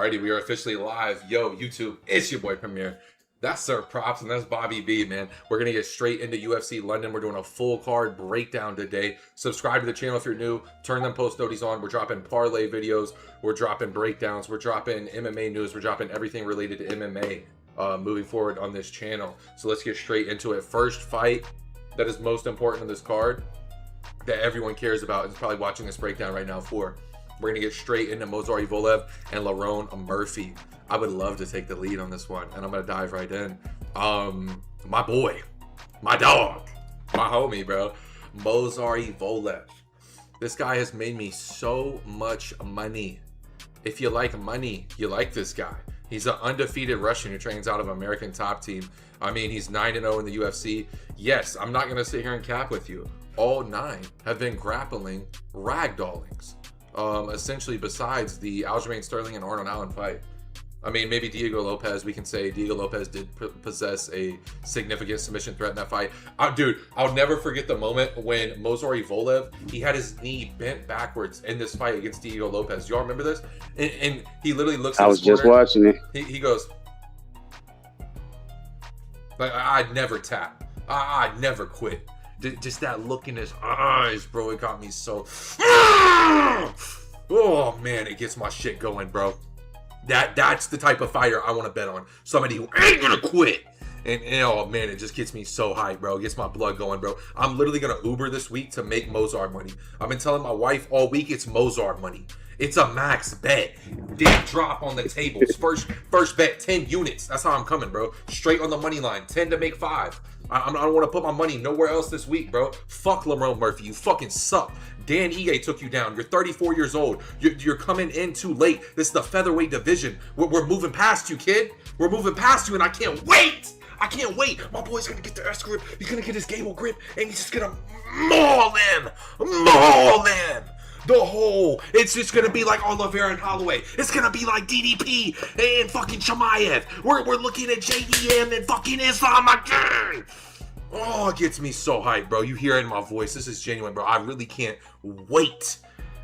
Alrighty, we are officially live. Yo, YouTube, it's your boy Premier. That's Sir Props, and that's Bobby B, man. We're going to get straight into UFC London. We're doing a full card breakdown today. Subscribe to the channel if you're new. Turn them post notices on. We're dropping parlay videos. We're dropping breakdowns. We're dropping MMA news. We're dropping everything related to MMA moving forward on this channel. So let's get straight into it. First fight that is most important on this card that everyone cares about is probably watching this breakdown right now for. We're going to get straight into Movsar Evloev and Lerone Murphy. I would love to take the lead on this one, and I'm going to dive right in. My boy, my dog, my homie, bro, Movsar Evloev. This guy has made me so much money. If you like money, you like this guy. He's an undefeated Russian who trains out of American Top Team. I mean, he's 9-0 in the UFC. Yes, I'm not going to sit here and cap with you. All 9 have been grappling ragdollings. Essentially, besides the Aljamain Sterling and Arnold Allen fight. I mean, maybe Diego Lopez, we can say Diego Lopez did possess a significant submission threat in that fight. Dude, I'll never forget the moment when Movsar Evloev, he had his knee bent backwards in this fight against Diego Lopez. Y'all remember this? And he literally looks at I was just watching it. He goes, like, I'd never tap. I'd never quit. Just that look in his eyes, bro, it got me so... Oh, man, it gets my shit going, bro. That's the type of fighter I want to bet on. Somebody who ain't gonna quit. And oh, man, it just gets me so hyped, bro. It gets my blood going, bro. I'm literally gonna Uber this week to make Movsar money. I've been telling my wife all week it's Movsar money. It's a max bet. Big drop on the tables. First bet, 10 units. That's how I'm coming, bro. Straight on the money line. 10 to make 5. I don't want to put my money nowhere else this week, bro. Fuck Lerone Murphy. You fucking suck. Dan Ige took you down. You're 34 years old. You're coming in too late. This is the featherweight division. We're moving past you, kid. We're moving past you, and I can't wait. I can't wait. My boy's gonna get the S grip. He's gonna get his Gable grip, and he's just gonna maul him. Maul him. The whole, it's just gonna be like Oliveira and Holloway. It's gonna be like DDP and fucking Chimaev. We're looking at JDM and fucking Islam again. Oh, it gets me so hyped, bro. You hear it in my voice. This is genuine, bro. I really can't wait.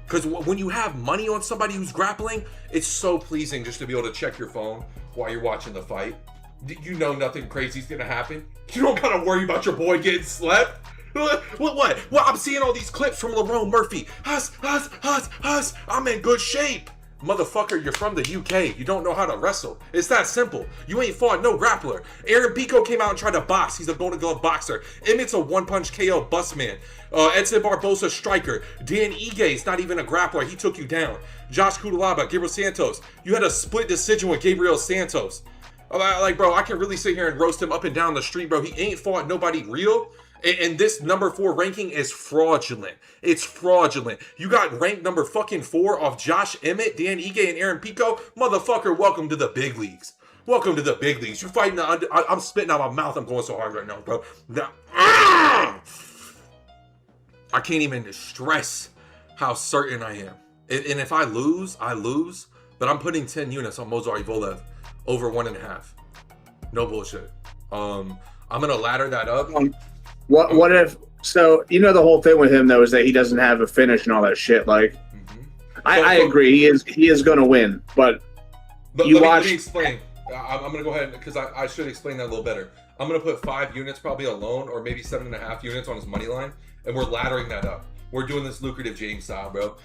Because when you have money on somebody who's grappling, it's so pleasing just to be able to check your phone while you're watching the fight. You know nothing crazy is gonna happen. You don't gotta worry about your boy getting slept. What? Well, I'm seeing all these clips from Lerone Murphy. Huss. I'm in good shape. Motherfucker, you're from the UK. You don't know how to wrestle. It's that simple. You ain't fought no grappler. Aaron Pico came out and tried to box. He's a Golden Glove boxer. Emmett's a one-punch KO bust man. Edson Barbosa striker. Dan Ige's not even a grappler. He took you down. Josh Kudalaba, Gabriel Santos. You had a split decision with Gabriel Santos. Like, bro, I can really sit here and roast him up and down the street, bro. He ain't fought nobody real. And this number 4 ranking is fraudulent. It's fraudulent. You got ranked number fucking 4 off Josh Emmett, Dan Ige, and Aaron Pico. Motherfucker, welcome to the big leagues. Welcome to the big leagues. You're fighting I'm spitting out my mouth. I'm going so hard right now, bro. I can't even stress how certain I am. And if I lose, I lose. But I'm putting 10 units on Movsar Evloev over 1.5. No bullshit. I'm gonna ladder that up. What if, so you know the whole thing with him though is that he doesn't have a finish and all that shit. Like, I agree, he is going to win, but you let me explain. I'm going to go ahead because I should explain that a little better. I'm going to put 5 units probably alone, or maybe 7.5 units on his money line, and we're laddering that up. We're doing this lucrative James style, bro.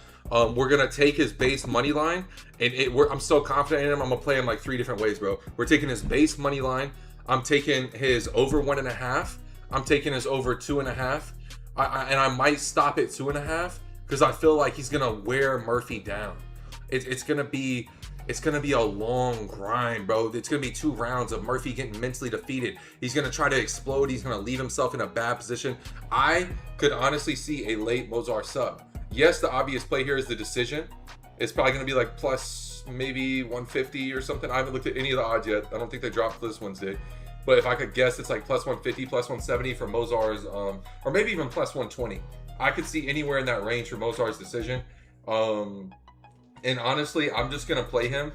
We're gonna take his base money line, and I'm so confident in him. I'm gonna play him like 3 different ways, bro. We're taking his base money line. I'm taking his over 1.5. I'm taking his over 2.5, and I might stop at 2.5 because I feel like he's gonna wear Murphy down. It's gonna be a long grind, bro. It's gonna be 2 rounds of Murphy getting mentally defeated. He's gonna try to explode. He's gonna leave himself in a bad position. I could honestly see a late Movsar sub. Yes, the obvious play here is the decision. It's probably gonna be like plus maybe 150 or something. I haven't looked at any of the odds yet. I don't think they dropped this Wednesday. But if I could guess, it's like plus 150, plus 170 for Movsar's, or maybe even plus 120. I could see anywhere in that range for Movsar's decision. And honestly, I'm just going to play him.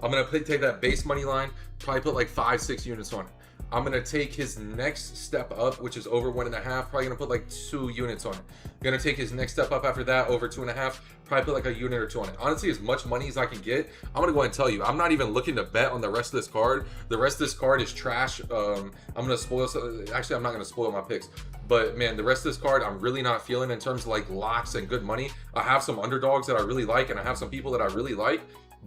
I'm going to take that base money line, probably put like 5-6 units on it. I'm going to take his next step up, which is over 1.5, probably going to put like 2 units on it. Going to take his next step up after that, over 2.5, probably put like a unit or 2 on it. Honestly, as much money as I can get, I'm going to go ahead and tell you, I'm not even looking to bet on the rest of this card. The rest of this card is trash. I'm going to spoil, actually, I'm not going to spoil my picks. But man, the rest of this card, I'm really not feeling in terms of like locks and good money. I have some underdogs that I really like, and I have some people that I really like.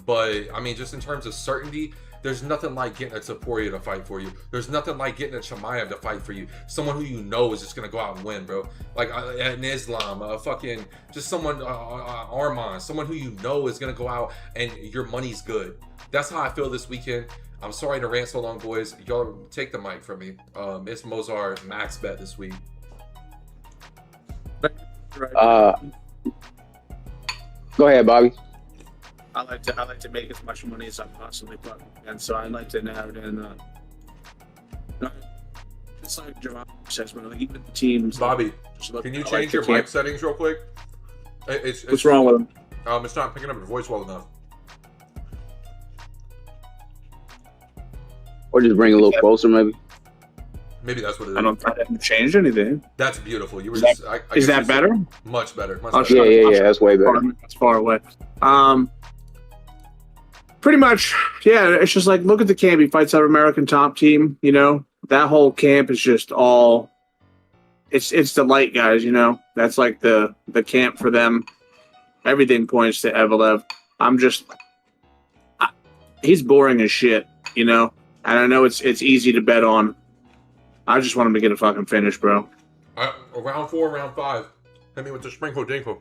But I mean, just in terms of certainty, there's nothing like getting a Taporia to fight for you. There's nothing like getting a Chimaev to fight for you. Someone who you know is just gonna go out and win, bro. Like an Islam, fucking just someone, Arman, someone who you know is gonna go out and your money's good. That's how I feel this weekend. I'm sorry to rant so long, boys. Y'all take the mic from me. It's Mozart max bet this week. Go ahead, Bobby. I like to make as much money as I possibly can, so I like to have it in. It's like Javon says, man. Like even the teams. Bobby, can you change your mic settings real quick? What's wrong with them? It's not picking up your voice well enough. Or just bring it a little closer, maybe. Maybe that's what it is. I didn't change anything. That's beautiful. You were is that better? Much better. Yeah. That's way better. That's far away. Pretty much, yeah. It's just like, look at the camp. He fights out American Top Team. You know, that whole camp is just all. It's the light guys. You know, that's like the camp for them. Everything points to EVLOEV. He's boring as shit. You know, and I know it's easy to bet on. I just want him to get a fucking finish, bro. Round 4, round 5. Hit me with the sprinkle dinkle.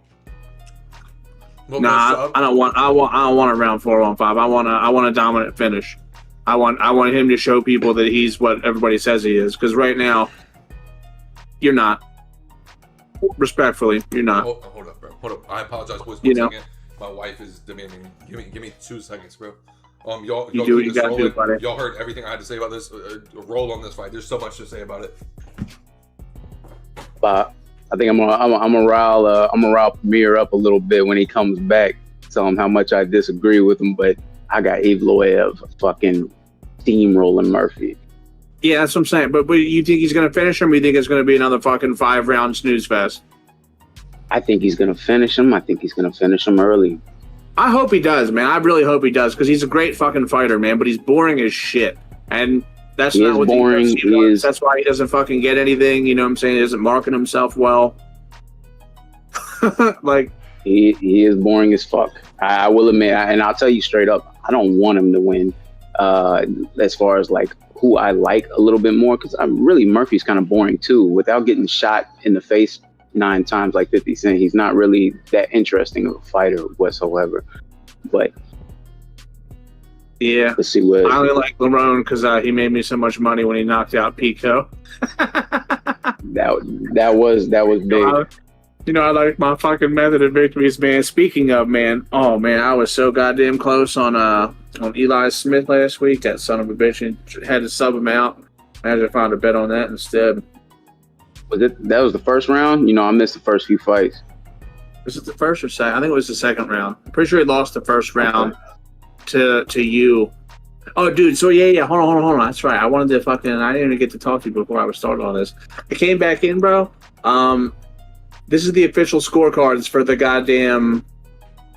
Nah, I don't want a round 4, round 5. I want a dominant finish. I want him to show people that he's what everybody says he is. Because right now, you're not. Respectfully, you're not. Hold up, bro. Hold up. I apologize, boys. Second. My wife is demanding. Give me 2 seconds, bro. Y'all do what you gotta do, buddy. Y'all heard everything I had to say about this. Roll on this fight. There's so much to say about it. I think I'm gonna rile Premier up a little bit when he comes back. Tell him how much I disagree with him, but I got EVLOEV fucking steamrolling Murphy. Yeah, that's what I'm saying. But you think he's gonna finish him? Or you think it's gonna be another fucking 5-round snooze fest? I think he's gonna finish him. I think he's gonna finish him early. I hope he does, man. I really hope he does, because he's a great fucking fighter, man. But he's boring as shit, and that's not what boring. The UFC wants. That's why he doesn't fucking get anything. You know what I'm saying? He doesn't market himself well. Like he is boring as fuck. I will admit, and I'll tell you straight up, I don't want him to win. As far as like who I like a little bit more, because Murphy's kind of boring too. Without getting shot in the face 9 times like 50 Cent, he's not really that interesting of a fighter whatsoever. But yeah, let's see what. I only like Lerone because he made me so much money when he knocked out Pico. that was big. You know, I like my fucking method of victories, man. Speaking of, man, oh man, I was so goddamn close on Eli Smith last week. That son of a bitch, and had to sub him out. I had to find a bet on that instead. That was the first round? You know, I missed the first few fights. Was it the first or second? I think it was the second round. I'm pretty sure he lost the first round to you. Oh, dude. So yeah. Hold on. That's right. I wanted to I didn't even get to talk to you before I was started on this. I came back in, bro. This is the official scorecards for the goddamn.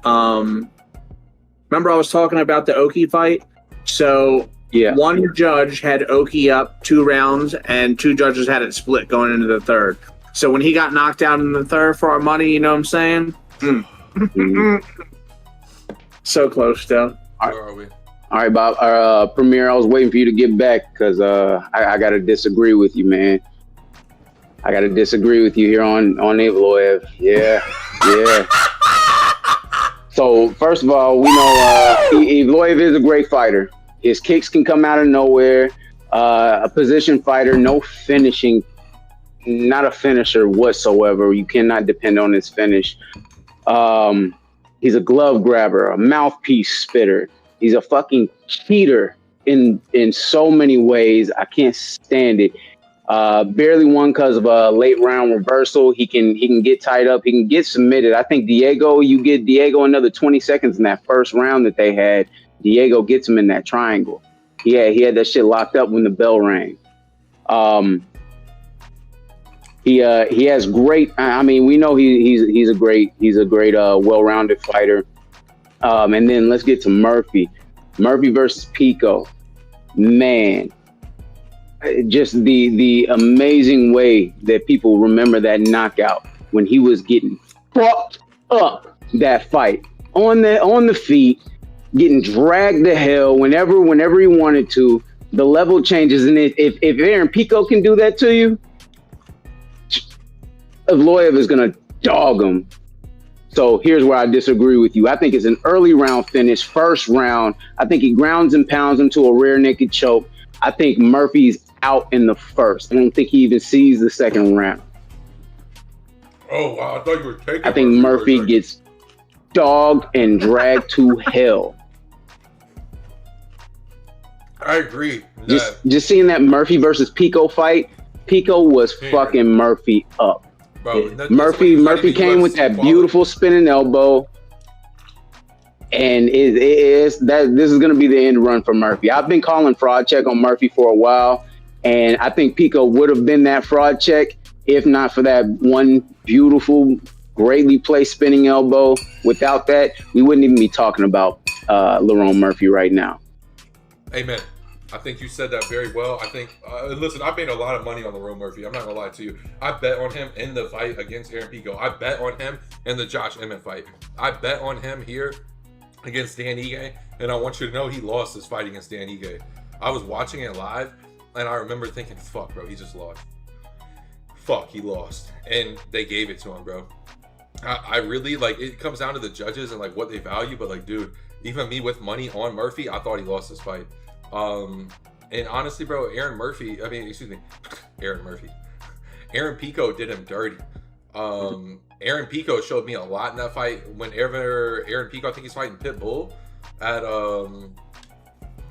Remember I was talking about the Oki fight? So yeah, one judge had Oki up 2 rounds, and 2 judges had it split going into the third. So when he got knocked out in the third for our money, you know what I'm saying? So close, though. Where are we? All right, Bob. Premier, I was waiting for you to get back because I got to disagree with you, man. I got to disagree with you here on EVLOEV. Yeah. So first of all, we know EVLOEV is a great fighter. His kicks can come out of nowhere. A position fighter, no finishing, not a finisher whatsoever. You cannot depend on his finish. He's a glove grabber, a mouthpiece spitter. He's a fucking cheater in so many ways. I can't stand it. Barely won because of a late round reversal. He can get tied up. He can get submitted. I think you get Diego another 20 seconds in that first round that they had. Diego gets him in that triangle. He had that shit locked up when the bell rang. He has great. I mean, we know he's a great well-rounded fighter. And then let's get to Murphy. Murphy versus Pico. Man, just the amazing way that people remember that knockout when he was getting fucked up that fight on the feet, getting dragged to hell whenever he wanted to. The level changes, and if Aaron Pico can do that to you, EVLOEV is gonna dog him. So here's where I disagree with you. I think it's an early round finish, first round. I think he grounds and pounds him to a rear naked choke. I think Murphy's out in the first. I don't think he even sees the second round. Oh wow, I thought you were taking. I think Murphy gets dogged and dragged to hell. I agree. Just seeing that Murphy versus Pico fight, Pico was fucking Murphy up. Bro, Murphy came with that beautiful spinning elbow, and this is going to be the end run for Murphy. I've been calling fraud check on Murphy for a while, and I think Pico would have been that fraud check if not for that one beautiful, greatly placed spinning elbow. Without that, we wouldn't even be talking about Lerone Murphy right now. Amen. I think you said that very well. I think, listen, I made a lot of money on Lerone Murphy. I'm not going to lie to you. I bet on him in the fight against Aaron Pico. I bet on him in the Josh Emmett fight. I bet on him here against Dan Ige. And I want you to know he lost this fight against Dan Ige. I was watching it live, and I remember thinking, fuck, bro, he just lost. Fuck, he lost. And they gave it to him, bro. I really, like, it comes down to the judges and, like, what they value. But, like, dude, even me with money on Murphy, I thought he lost this fight. And honestly, bro, Aaron Pico did him dirty. Aaron Pico showed me a lot in that fight. Whenever Aaron Pico, I think he's fighting Pitbull at what,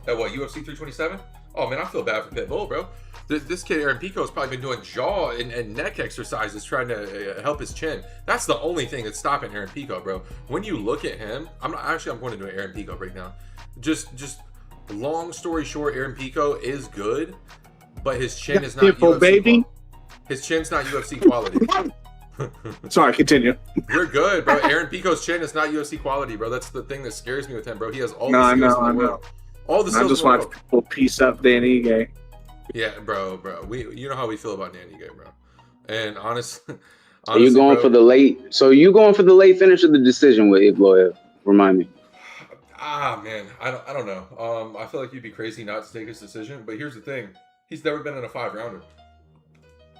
UFC 327? Oh man, I feel bad for Pitbull, bro. This kid Aaron Pico has probably been doing jaw and neck exercises trying to help his chin. That's the only thing that's stopping Aaron Pico, bro. When you look at him, I'm going to do an Aaron Pico right now. Just long story short, Aaron Pico is good, but his chin is not UFC baby. His chin's not UFC quality. Sorry, continue. You're good, bro. Aaron Pico's chin is not UFC quality, bro. That's the thing that scares me with him, bro. He has all the skills in the world. All the skills. I just watch people piece up Dan Ige. Yeah, bro. You know how we feel about Dan Ige, bro. And honestly, are you going for the late? So you going for the late finish of the decision with EVLOEV? Remind me. Man, I don't know. I feel like you'd be crazy not to take his decision. But here's the thing: he's never been in a 5-rounder.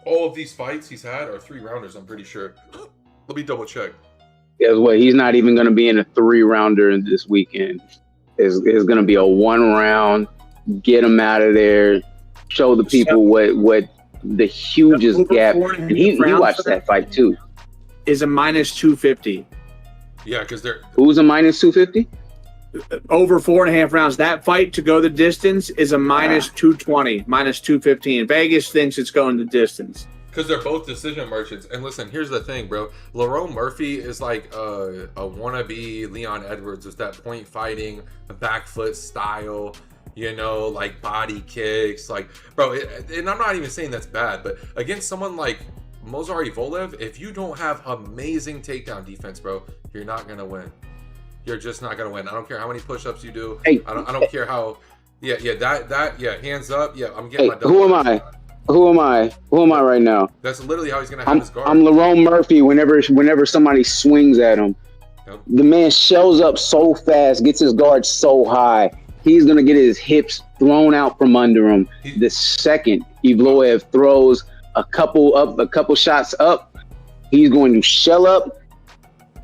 All of these fights he's had are 3-rounders. I'm pretty sure. Let me double check. Guess what? He's not even going to be in a 3-rounder this weekend. It's going to be a 1-round. Get him out of there. Show the people what the hugest gap. And he watched that fight too. Is a -250. Yeah, because they're who's a -250? Over 4.5 rounds. That fight to go the distance is a -220, -215. Vegas thinks it's going the distance. Because they're both decision merchants. And listen, here's the thing, bro. Lerone Murphy is like a wannabe Leon Edwards with that point fighting, a back foot style, you know, like body kicks. Like, bro, and I'm not even saying that's bad, but against someone like Movsar Evloev, if you don't have amazing takedown defense, bro, you're not going to win. You're just not gonna win. I don't care how many push-ups you do. Hey, I don't care how. Yeah, hands up. Yeah, I'm getting my. Who am I? Who am I right now? That's literally how he's gonna have his guard. I'm Lerone Murphy. Whenever somebody swings at him, the man shells up so fast, gets his guard so high, he's gonna get his hips thrown out from under him. The second EVLOEV throws a couple shots up, he's going to shell up,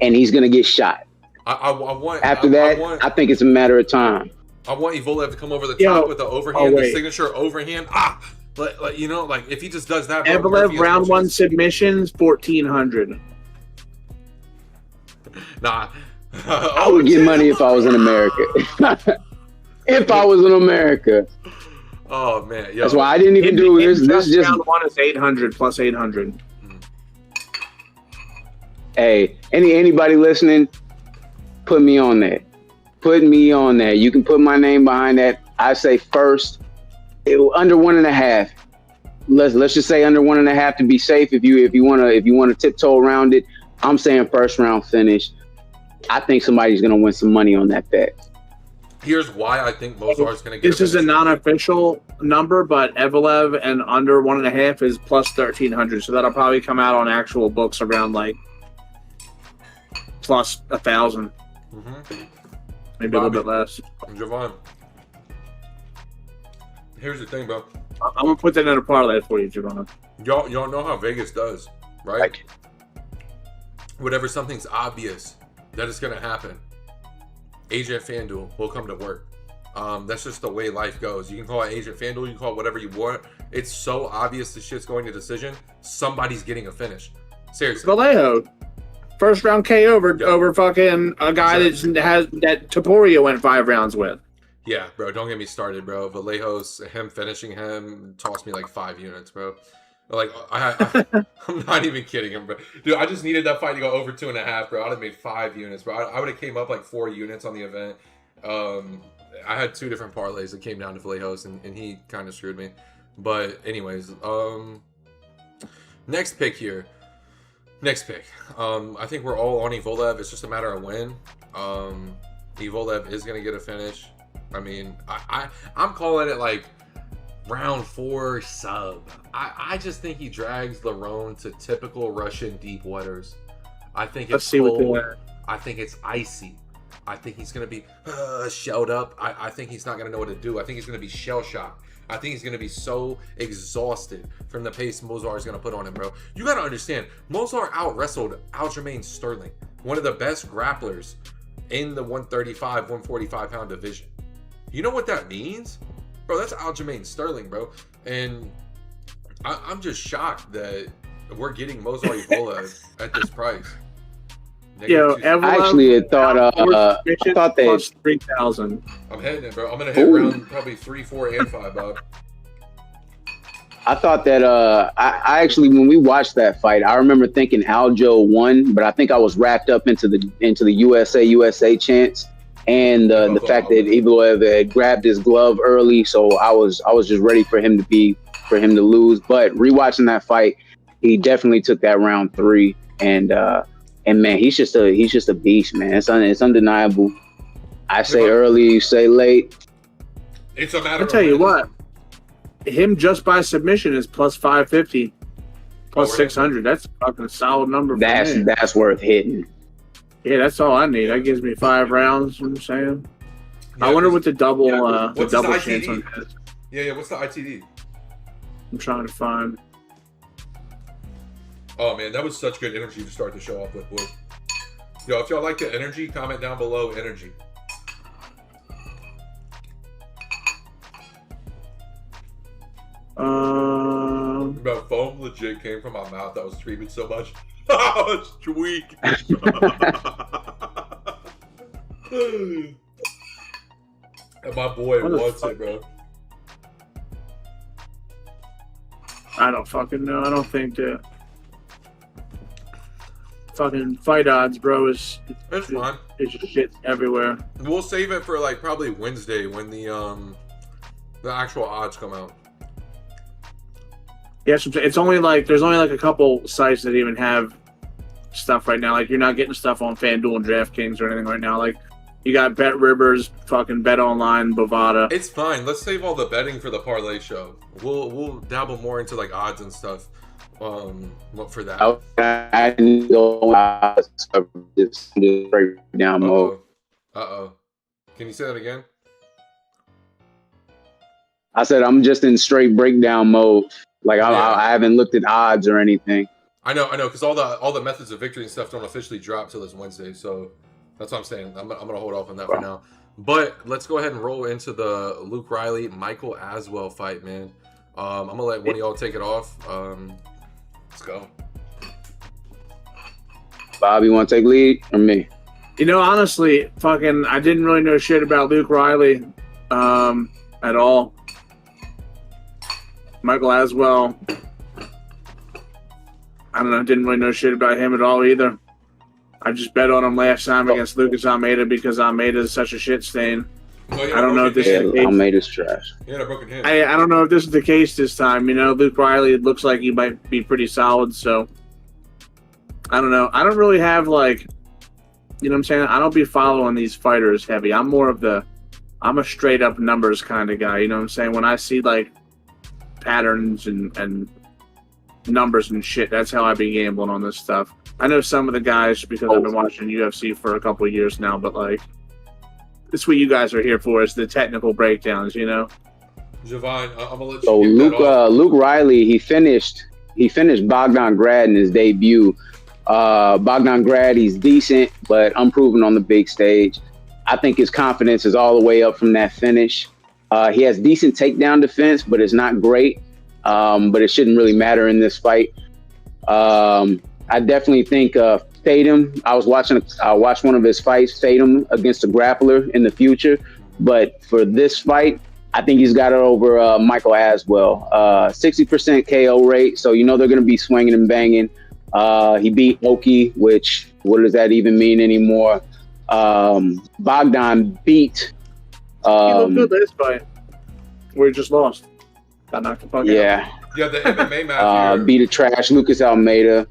and he's gonna get shot. I think it's a matter of time. I want Evloev to come over the top with the overhand, the signature overhand. Like you know, like if he just does that. Evloev round 1 submissions 1,400. Nah, I would get money if I was in America. If I was in America. Oh man, yo. That's why I didn't even do this. This just round 1 is 800 plus 800. Hey, anybody listening? Put me on that. put me on that. You can put my name behind that. I say first, under 1.5. Let's just say under 1.5 to be safe. If you wanna tiptoe around it, I'm saying first round finish. I think somebody's gonna win some money on that bet. Here's why I think Mozart's going to get. This is a non-official number, but EVLOEV and under 1.5 is plus 1,300. So that'll probably come out on actual books around like plus 1,000, maybe a little bit less. Javon, here's the thing, bro. I'm gonna put that in a parlay for you, Javon. Y'all know how Vegas does, right? Whenever something's obvious that it's going to happen, Agent FanDuel will come to work. That's just the way life goes. You can call it Agent FanDuel, you can call it whatever you want. It's so obvious the shit's going to decision. Somebody's getting a finish. Seriously. Vallejo, first round KO over fucking a guy that Taporia went 5 rounds with. Yeah, bro, don't get me started, bro. Vallejo's, him finishing him tossed me like 5 units, bro. Like, I'm not even kidding him, bro. Dude, I just needed that fight to go over 2.5, bro. I'd have made 5 units, bro. I would have came up like 4 units on the event. I had 2 different parlays that came down to Vallejo's, and he kind of screwed me. But anyways, next pick here. Next pick. I think we're all on EVLOEV. It's just a matter of when. EVLOEV is going to get a finish. I mean, I'm calling it like round 4 sub. I just think he drags Lerone to typical Russian deep waters. I think it's cold. I think it's icy. I think he's going to be shelled up. I think he's not going to know what to do. I think he's going to be shell shocked. I think he's going to be so exhausted from the pace Mozart is going to put on him, bro. You got to understand, Mozart out-wrestled Aljamain Sterling, one of the best grapplers in the 135, 145 pound division. You know what that means? Bro, that's Aljamain Sterling, bro. And I'm just shocked that we're getting Mozart EVLOEV at this price. Yo, I actually thought that plus 3,000. I'm heading it, bro. I'm gonna hit round probably 3, 4, and 5, Bob. I thought that I actually, when we watched that fight, I remember thinking Aljo won, but I think I was wrapped up into the USA chance and the fact that EVLOEV had grabbed his glove early, so I was just ready for him to lose. But rewatching that fight, he definitely took that round 3, and man, he's just a beast, man. It's undeniable. I say early, you say late. It's a matter. I'll tell you what, him just by submission is plus 550, plus 600. That's a fucking solid number. That's worth hitting. Yeah, that's all I need. That gives me 5 rounds. You know what I'm saying? Yeah, I wonder what the double chance on that is. Yeah. What's the ITD? I'm trying to find. Oh man, that was such good energy to start the show off with, boy. Yo, if y'all like the energy, comment down below energy. Bro, foam legit came from my mouth. I was screaming so much. I was tweak. And my boy wants it, bro. I don't fucking know. I don't think that fucking fight odds, bro, it's fine. It's just shit everywhere. We'll save it for like probably Wednesday when the actual odds come out. Yeah, it's only like there's only like a couple sites that even have stuff right now. Like you're not getting stuff on FanDuel and DraftKings or anything right now. Like you got Bet Rivers, fucking Bet Online, Bovada. It's fine. Let's save all the betting for the parlay show. We'll dabble more into like odds and stuff. For that. I didn't go just breakdown mode. Can you say that again? I said I'm just in straight breakdown mode. Like I haven't looked at odds or anything. I know, because all the methods of victory and stuff don't officially drop till this Wednesday. So that's what I'm saying. I'm gonna hold off on that for now. But let's go ahead and roll into the Luke Riley Michael Aswell fight, man. I'm gonna let one of y'all take it off. Let's go. Bob, you want to take lead or me? You know, honestly, fucking, I didn't really know shit about Luke Riley at all. Michael Aswell, I don't know, didn't really know shit about him at all either. I just bet on him last time against Lucas Almeida because Almeida is such a shit stain. Oh, I don't know if this is the case. Almeida's trash. He had a broken hand. I don't know if this is the case this time. You know, Luke Riley, it looks like he might be pretty solid. So I don't know. I don't really have like, you know what I'm saying? I don't be following these fighters heavy. I'm a straight up numbers kind of guy. You know what I'm saying? When I see like patterns and numbers and shit, that's how I be gambling on this stuff. I know some of the guys because I've been watching UFC for a couple of years now, but like, it's what you guys are here for, is the technical breakdowns, you know? Javon, I'm gonna let you. So Luke Riley, he finished Bogdan Grad in his debut. Bogdan Grad, he's decent, but unproven on the big stage. I think his confidence is all the way up from that finish. He has decent takedown defense, but it's not great. But it shouldn't really matter in this fight. I definitely think Tatum. I watched one of his fights, Tatum against a grappler in the future. But for this fight, I think he's got it over Michael Aswell. 60% KO rate, so you know they're going to be swinging and banging. He beat Oki, which what does that even mean anymore? Bogdan beat. He looked good last fight. We just lost. Got knocked the fuck out. Yeah, the MMA match here. Beat a trash Lucas Almeida.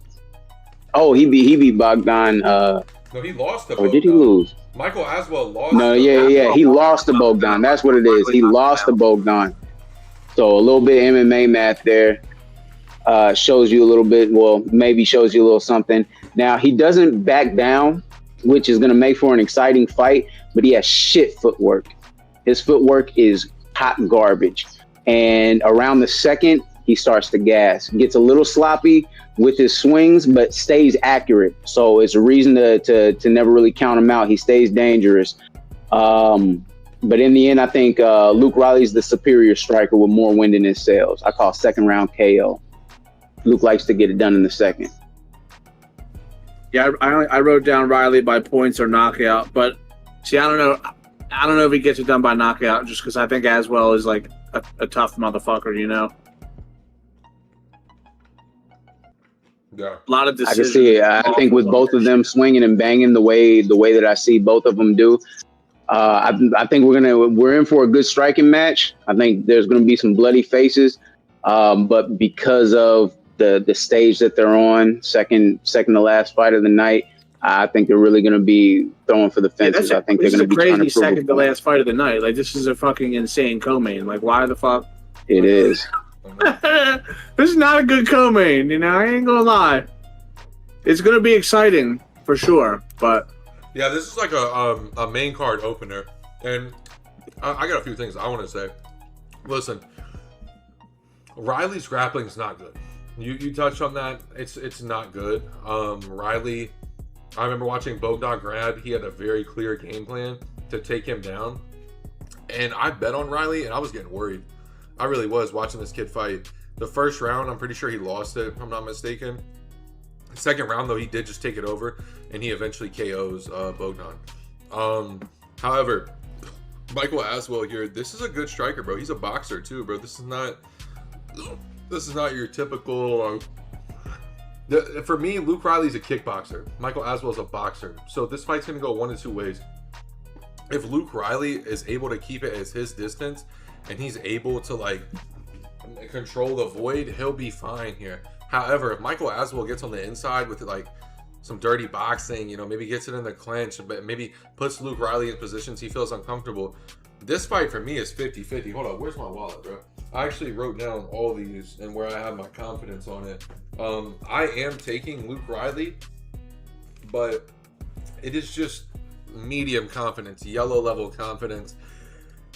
Oh, he beat Bogdan. No, he lost to Bogdan. Or did he lose? Michael Aswell lost. No, he lost to Bogdan. That's what it is. He lost to Bogdan. So a little bit of MMA math there. Shows you a little bit. Well, maybe shows you a little something. Now he doesn't back down, which is going to make for an exciting fight. But he has shit footwork. His footwork is hot garbage. And around the second, he starts to gas. Gets a little sloppy with his swings, but stays accurate. So it's a reason to never really count him out. He stays dangerous. But in the end, I think Luke Riley's the superior striker with more wind in his sails. I call second round KO. Luke likes to get it done in the second. Yeah, I wrote down Riley by points or knockout, but see, I don't know if he gets it done by knockout, just because I think Aswell is like a tough motherfucker, you know. Yeah, a lot of decisions. I can see it. I think with both of them swinging and banging the way that I see both of them do, I think we're in for a good striking match. I think there's gonna be some bloody faces, but because of the stage that they're on, second to last fight of the night, I think they're really going to be throwing for the fences. I think they're going to be trying to prove second to last fight of the night. Like, this is a fucking insane co-main. Like, why the fuck? It is. This is not a good co-main, you know? I ain't gonna lie. It's going to be exciting for sure, but yeah, this is like a main card opener, and I got a few things I want to say. Listen, Riley's grappling is not good. You touched on that. It's not good. Riley, I remember watching Bogdan Grad. He had a very clear game plan to take him down. And I bet on Riley, and I was getting worried. I really was watching this kid fight. The first round, I'm pretty sure he lost it, if I'm not mistaken. The second round, though, he did just take it over, and he eventually KOs Bogdan. However, Michael Aswell here, this is a good striker, bro. He's a boxer, too, bro. This is not your typical... for me, Luke Riley's a kickboxer. Michael Aswell's a boxer. So this fight's going to go one of two ways. If Luke Riley is able to keep it as his distance and he's able to like control the void, he'll be fine here. However, if Michael Aswell gets on the inside with like some dirty boxing, you know, maybe gets it in the clinch, but maybe puts Luke Riley in positions he feels uncomfortable, this fight for me is 50-50. Hold on, where's my wallet, bro? I actually wrote down all these and where I have my confidence on it. I am taking Luke Riley, but it is just medium confidence, yellow level confidence.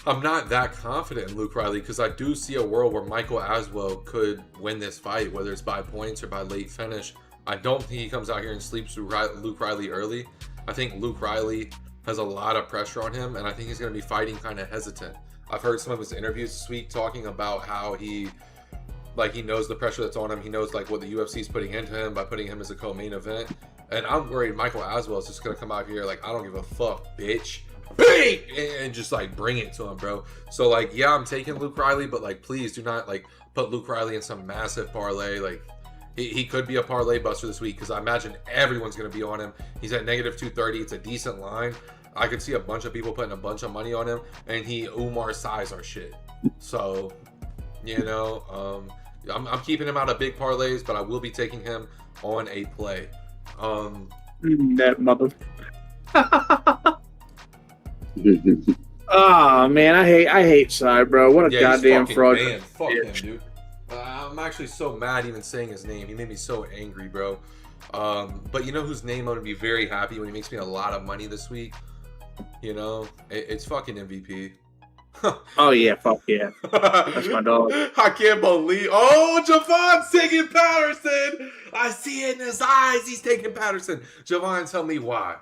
I'm not that confident in Luke Riley because I do see a world where Michael Aswell could win this fight, whether it's by points or by late finish. I don't think he comes out here and sleeps through Luke Riley early. I think Luke Riley has a lot of pressure on him, and I think he's going to be fighting kind of hesitant. I've heard some of his interviews this week talking about how he knows the pressure that's on him. He knows like what the UFC is putting into him by putting him as a co-main event. And I'm worried Michael Aswell is just going to come out here like, I don't give a fuck, bitch. Bang! And just like bring it to him, bro. So like, yeah, I'm taking Luke Riley, but like, please do not like put Luke Riley in some massive parlay. Like, He could be a parlay buster this week because I imagine everyone's going to be on him. He's at negative 230. It's a decent line. I could see a bunch of people putting a bunch of money on him, and he Umar size our shit. So, you know, I'm keeping him out of big parlays, but I will be taking him on a play. That mother. Oh man, I hate Cy, bro. What a goddamn fraud. Man. Fuck him, dude. I'm actually so mad even saying his name. He made me so angry, bro. But you know whose name I'm gonna be very happy when he makes me a lot of money this week? You know, it's fucking MVP. Oh yeah, fuck yeah. That's my dog. I can't believe. Oh, Javon's taking Patterson. I see it in his eyes. He's taking Patterson. Javon, tell me why.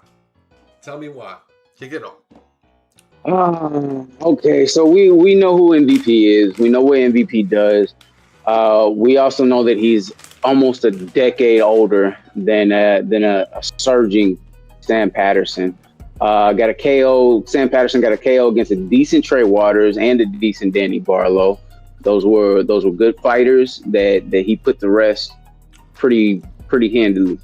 Tell me why. Kick it off. Okay, so we know who MVP is. We know what MVP does. We also know that he's almost a decade older than a surging Sam Patterson. Got a KO. Sam Patterson got a KO against a decent Trey Waters and a decent Danny Barlow. Those were good fighters that he put to rest pretty handily.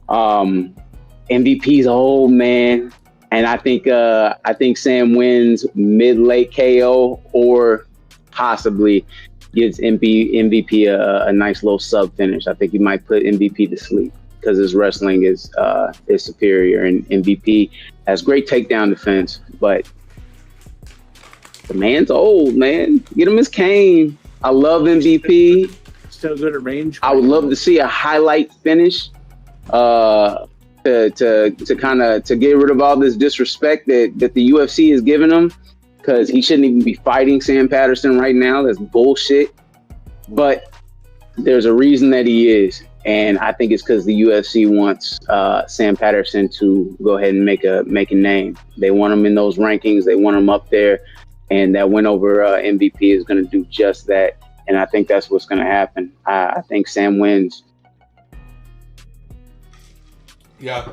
MVP's old, man, and I think Sam wins mid-late KO or possibly gives MVP a nice little sub finish. I think he might put MVP to sleep because his wrestling is superior, and MVP has great takedown defense, but the man's old, man. Get him his cane. I love MVP. Still good at range. I would love to see a highlight finish to get rid of all this disrespect that the UFC is giving him, because he shouldn't even be fighting Sam Patterson right now. That's bullshit. But there's a reason that he is, and I think it's because the UFC wants Sam Patterson to go ahead and make a name. They want him in those rankings. They want him up there, and that win over MVP is going to do just that. And I think that's what's going to happen. I think Sam wins. Yeah.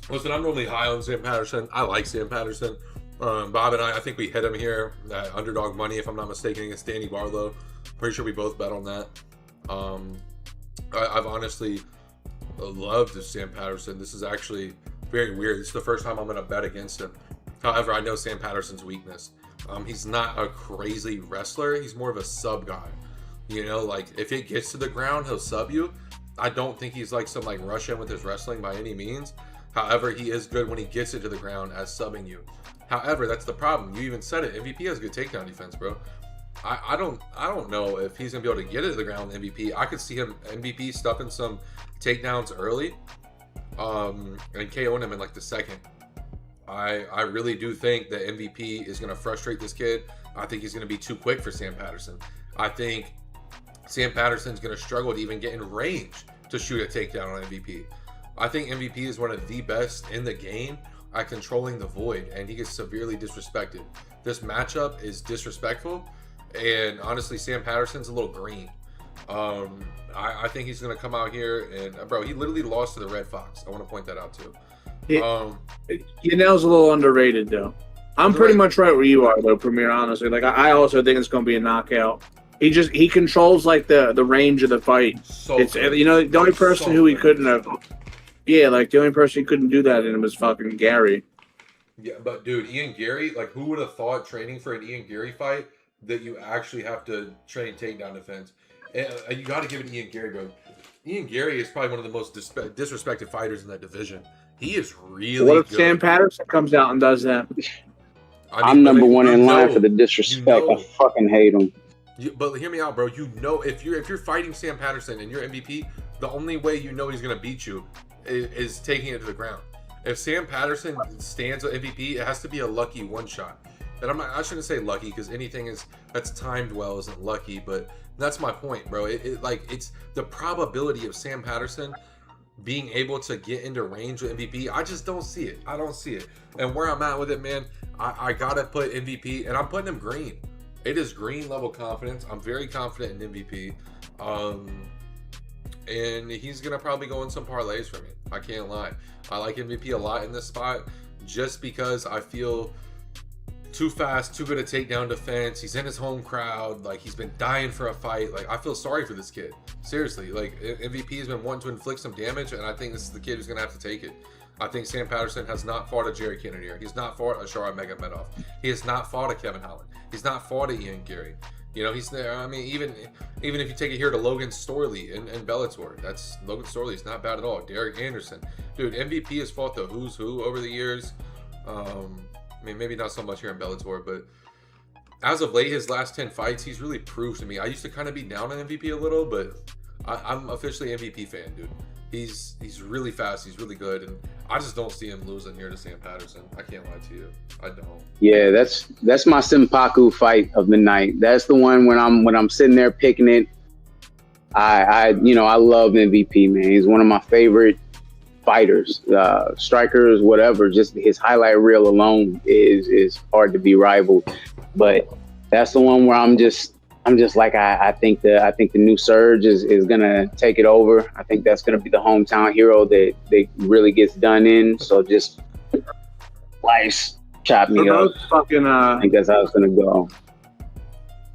Listen, I'm really high on Sam Patterson. I like Sam Patterson. Bob and I think we hit him here at underdog money, if I'm not mistaken, against Danny Barlow. Pretty sure we both bet on that. I've honestly loved Sam Patterson. This is actually very weird. This is the first time I'm going to bet against him. However, I know Sam Patterson's weakness. He's not a crazy wrestler. He's more of a sub guy. You know, like if it gets to the ground, he'll sub you. I don't think he's like some like Russian with his wrestling by any means. However, he is good when he gets it to the ground as subbing you. However, that's the problem. You even said it. MVP has good takedown defense, bro. I don't know if he's gonna be able to get it to the ground with MVP. I could see him MVP stuffing some takedowns early, and KOing him in like the second. I really do think that MVP is gonna frustrate this kid. I think he's gonna be too quick for Sam Patterson. I think Sam Patterson's gonna struggle to even get in range to shoot a takedown on MVP. I think MVP is one of the best in the game at controlling the void, and he gets severely disrespected. This matchup is disrespectful, and honestly, Sam Patterson's a little green. I think he's going to come out here and, bro, he literally lost to the Red Fox. I want to point that out too. Yanel's a little underrated, though. I'm pretty much right where you are, though, Premier, honestly. Like, I also think it's going to be a knockout. He controls, like, the range of the fight. So it's good. You know, the only person who he couldn't have... Yeah, like, the only person who couldn't do that in him was fucking Gary. Yeah, but, dude, Ian Gary, like, who would have thought training for an Ian Gary fight that you actually have to train takedown defense? And you got to give it Ian Gary, bro. Ian Gary is probably one of the most disrespected fighters in that division. He is really What if good. Sam Patterson comes out and does that? I'm number one in line for the disrespect. I fucking hate him. But hear me out, bro. You know, if you're fighting Sam Patterson and you're MVP, the only way you know he's gonna beat you is taking it to the ground. If Sam Patterson stands with MVP, it has to be a lucky one shot. And I shouldn't say lucky because anything that's timed well isn't lucky, but that's my point, bro. It's the probability of Sam Patterson being able to get into range with MVP. I just don't see it. I don't see it. And where I'm at with it, man, I gotta put MVP, and I'm putting him green. It is green level confidence. I'm very confident in MVP. And he's gonna probably go in some parlays for me. I can't lie. I like MVP a lot in this spot just because I feel too fast, too good at takedown defense. He's in his home crowd. Like, he's been dying for a fight. Like, I feel sorry for this kid. Seriously, like, MVP has been wanting to inflict some damage, and I think this is the kid who's going to have to take it. I think Sam Patterson has not fought a Jerry Cannonier. He's not fought a Shara Magomedov. He has not fought a Kevin Holland. He's not fought a Ian Gary. You know, he's there. I mean, even if you take it here to Logan Storley and Bellator, that's Logan Storley is not bad at all. Derek Anderson, dude, MVP has fought the who's who over the years. I mean, maybe not so much here in Bellator, but as of late, his last 10 fights, he's really proved to me. I used to kind of be down on MVP a little, but I'm officially MVP fan, dude. He's really fast. He's really good, and I just don't see him losing here to Sam Patterson. I can't lie to you. I don't. Yeah, that's my Simpaku fight of the night. That's the one when I'm sitting there picking it. I love MVP, man. He's one of my favorite fighters, strikers, whatever. Just his highlight reel alone is hard to be rivaled. But that's the one where I'm just like I think the new surge is gonna take it over. I think that's gonna be the hometown hero that really gets done in. So just slice, chop me They're up. both fucking. I think that's how it's gonna go.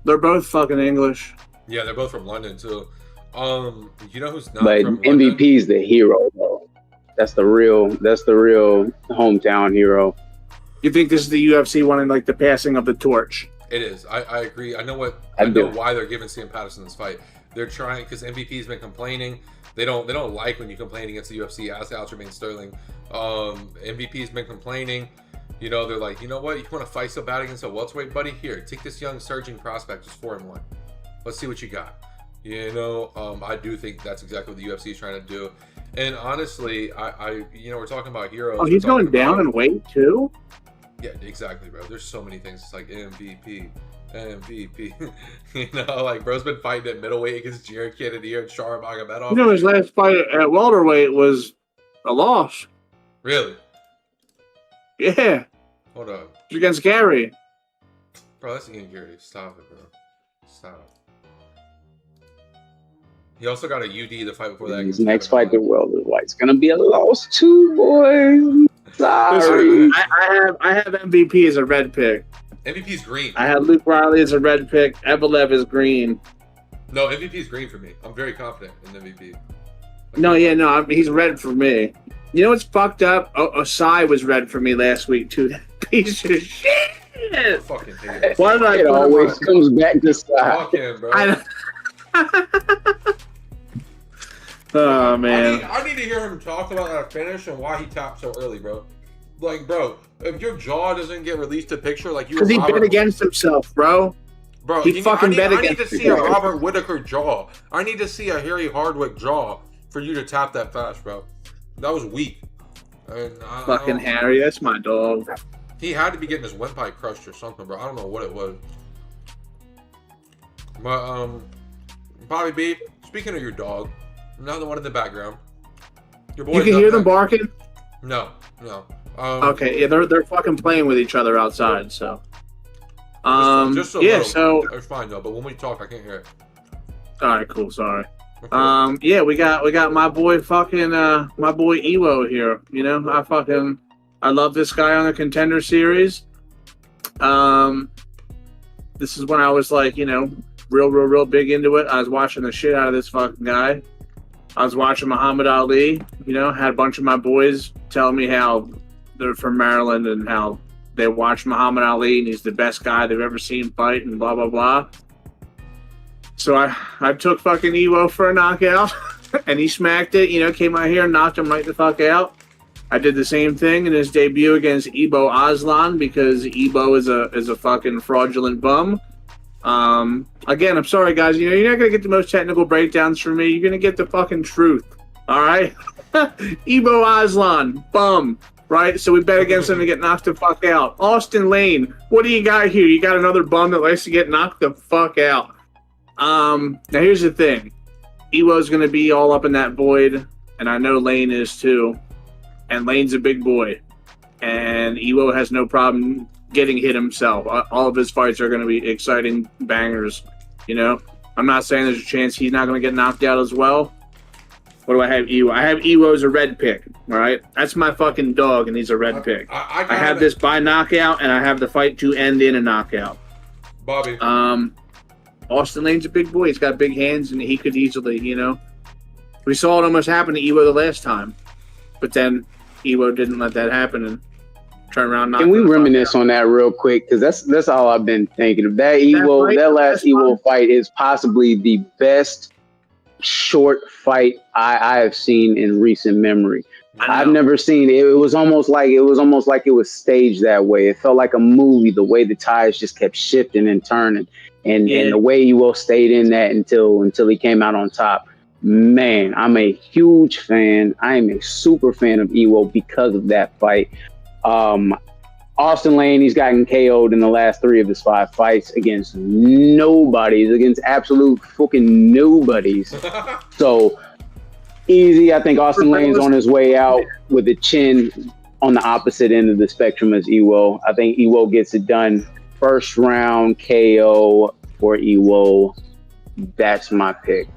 They're both fucking English. Yeah, they're both from London too. You know who's not But from London? MVP's the hero, though. That's the real hometown hero. You think this is the UFC wanting like the passing of the torch? It is. I agree. I know do. why they're giving Sam Patterson this fight. They're trying because MVP's been complaining. They don't like when you complain against the UFC. Ask Aljamain Sterling. MVP's been complaining. You know, they're like, you know what? You want to fight so bad against a welterweight, buddy? Here, take this young surging prospect, just 4-1. Let's see what you got. You know, I do think that's exactly what the UFC is trying to do. And honestly, I we're talking about heroes. Oh, he's going down in weight too. Yeah, exactly, bro. There's so many things. It's like MVP. You know, like, bro's been fighting at middleweight against Jared Cannonier and Shara Magomedov. You know, his last fight at welterweight was a loss. Really? Yeah, Hold up. it was against Gary. Bro, that's Ian Gary. Stop it, bro. Stop. He also got a UD to fight before that. His next fight, the welterweight's gonna be a loss too, boy. Sorry. I have MVP as a red pick. MVP's green. I have Luke Riley as a red pick. EVLOEV is green. No, MVP's green for me. I'm very confident in MVP. He's red for me. You know what's fucked up? Osai was red for me last week too. That piece of shit. I fucking hate it. Why did I It put him always on? comes back to side. Fuck him, bro. Oh man. I need to hear him talk about that finish and why he tapped so early, bro. Like, bro, if your jaw doesn't get released to picture, like you. Because he bet against himself, bro. Bro, He fucking bet I need against to see a himself. Robert Whitaker jaw. I need to see a Harry Hardwick jaw for you to tap that fast, bro. That was weak. And Fucking Harry, that's my dog. He had to be getting his windpipe crushed or something, bro. I don't know what it was. But Bobby B, speaking of your dog, another one in the background. Your boy. You can hear them barking? No. Okay, yeah, they're fucking playing with each other outside, so. Just a Yeah, little. so. It's fine though, but when we talk, I can't hear it. Alright, cool, sorry. Okay. Yeah, we got my boy fucking my boy Evo here. You know, I love this guy on the Contender Series. This is when I was like, you know, real big into it. I was watching the shit out of this fucking guy. I was watching Muhammad Ali, you know, had a bunch of my boys telling me how they're from Maryland and how they watch Muhammad Ali and he's the best guy they've ever seen fight and blah blah blah. So I took fucking Evo for a knockout, and he smacked it. You know, came out here and knocked him right the fuck out. I did the same thing in his debut against Ebo Aslan because Ebo is a fucking fraudulent bum. Again, I'm sorry guys. You know, you're not gonna get the most technical breakdowns from me. You're gonna get the fucking truth. All right, Ebo Aslan, bum. Right, so we bet against him to get knocked the fuck out. Austin Lane, what do you got here? You got another bum that likes to get knocked the fuck out. Now here's the thing. Ewo's going to be all up in that void, and I know Lane is too. And Lane's a big boy. And Ewo has no problem getting hit himself. All of his fights are going to be exciting bangers, you know? I'm not saying there's a chance he's not going to get knocked out as well. What do I have? Ewo. I have Ewo as a red pick. All right, that's my fucking dog, and he's a red pick. I have this by knockout, and I have the fight to end in a knockout. Bobby. Austin Lane's a big boy. He's got big hands, and he could easily, we saw it almost happen to Ewo the last time, but then Ewo didn't let that happen and turn around. Can we reminisce on that real quick? Because that's all I've been thinking of. That last Ewo fight is possibly the best short fight I have seen in recent memory. I've never seen it. It was almost like it was staged that way. It felt like a movie. The way the ties just kept shifting and turning, and the way Ewo stayed in that until he came out on top. Man, I'm a huge fan. I am a super fan of Ewo because of that fight. Austin Lane, he's gotten KO'd in the last 3 of his 5 fights against against absolute fucking nobodies. So easy. I think Austin Lane's on his way out with the chin on the opposite end of the spectrum as Ewo. I think Ewo gets it done. First round KO for Ewo. That's my pick.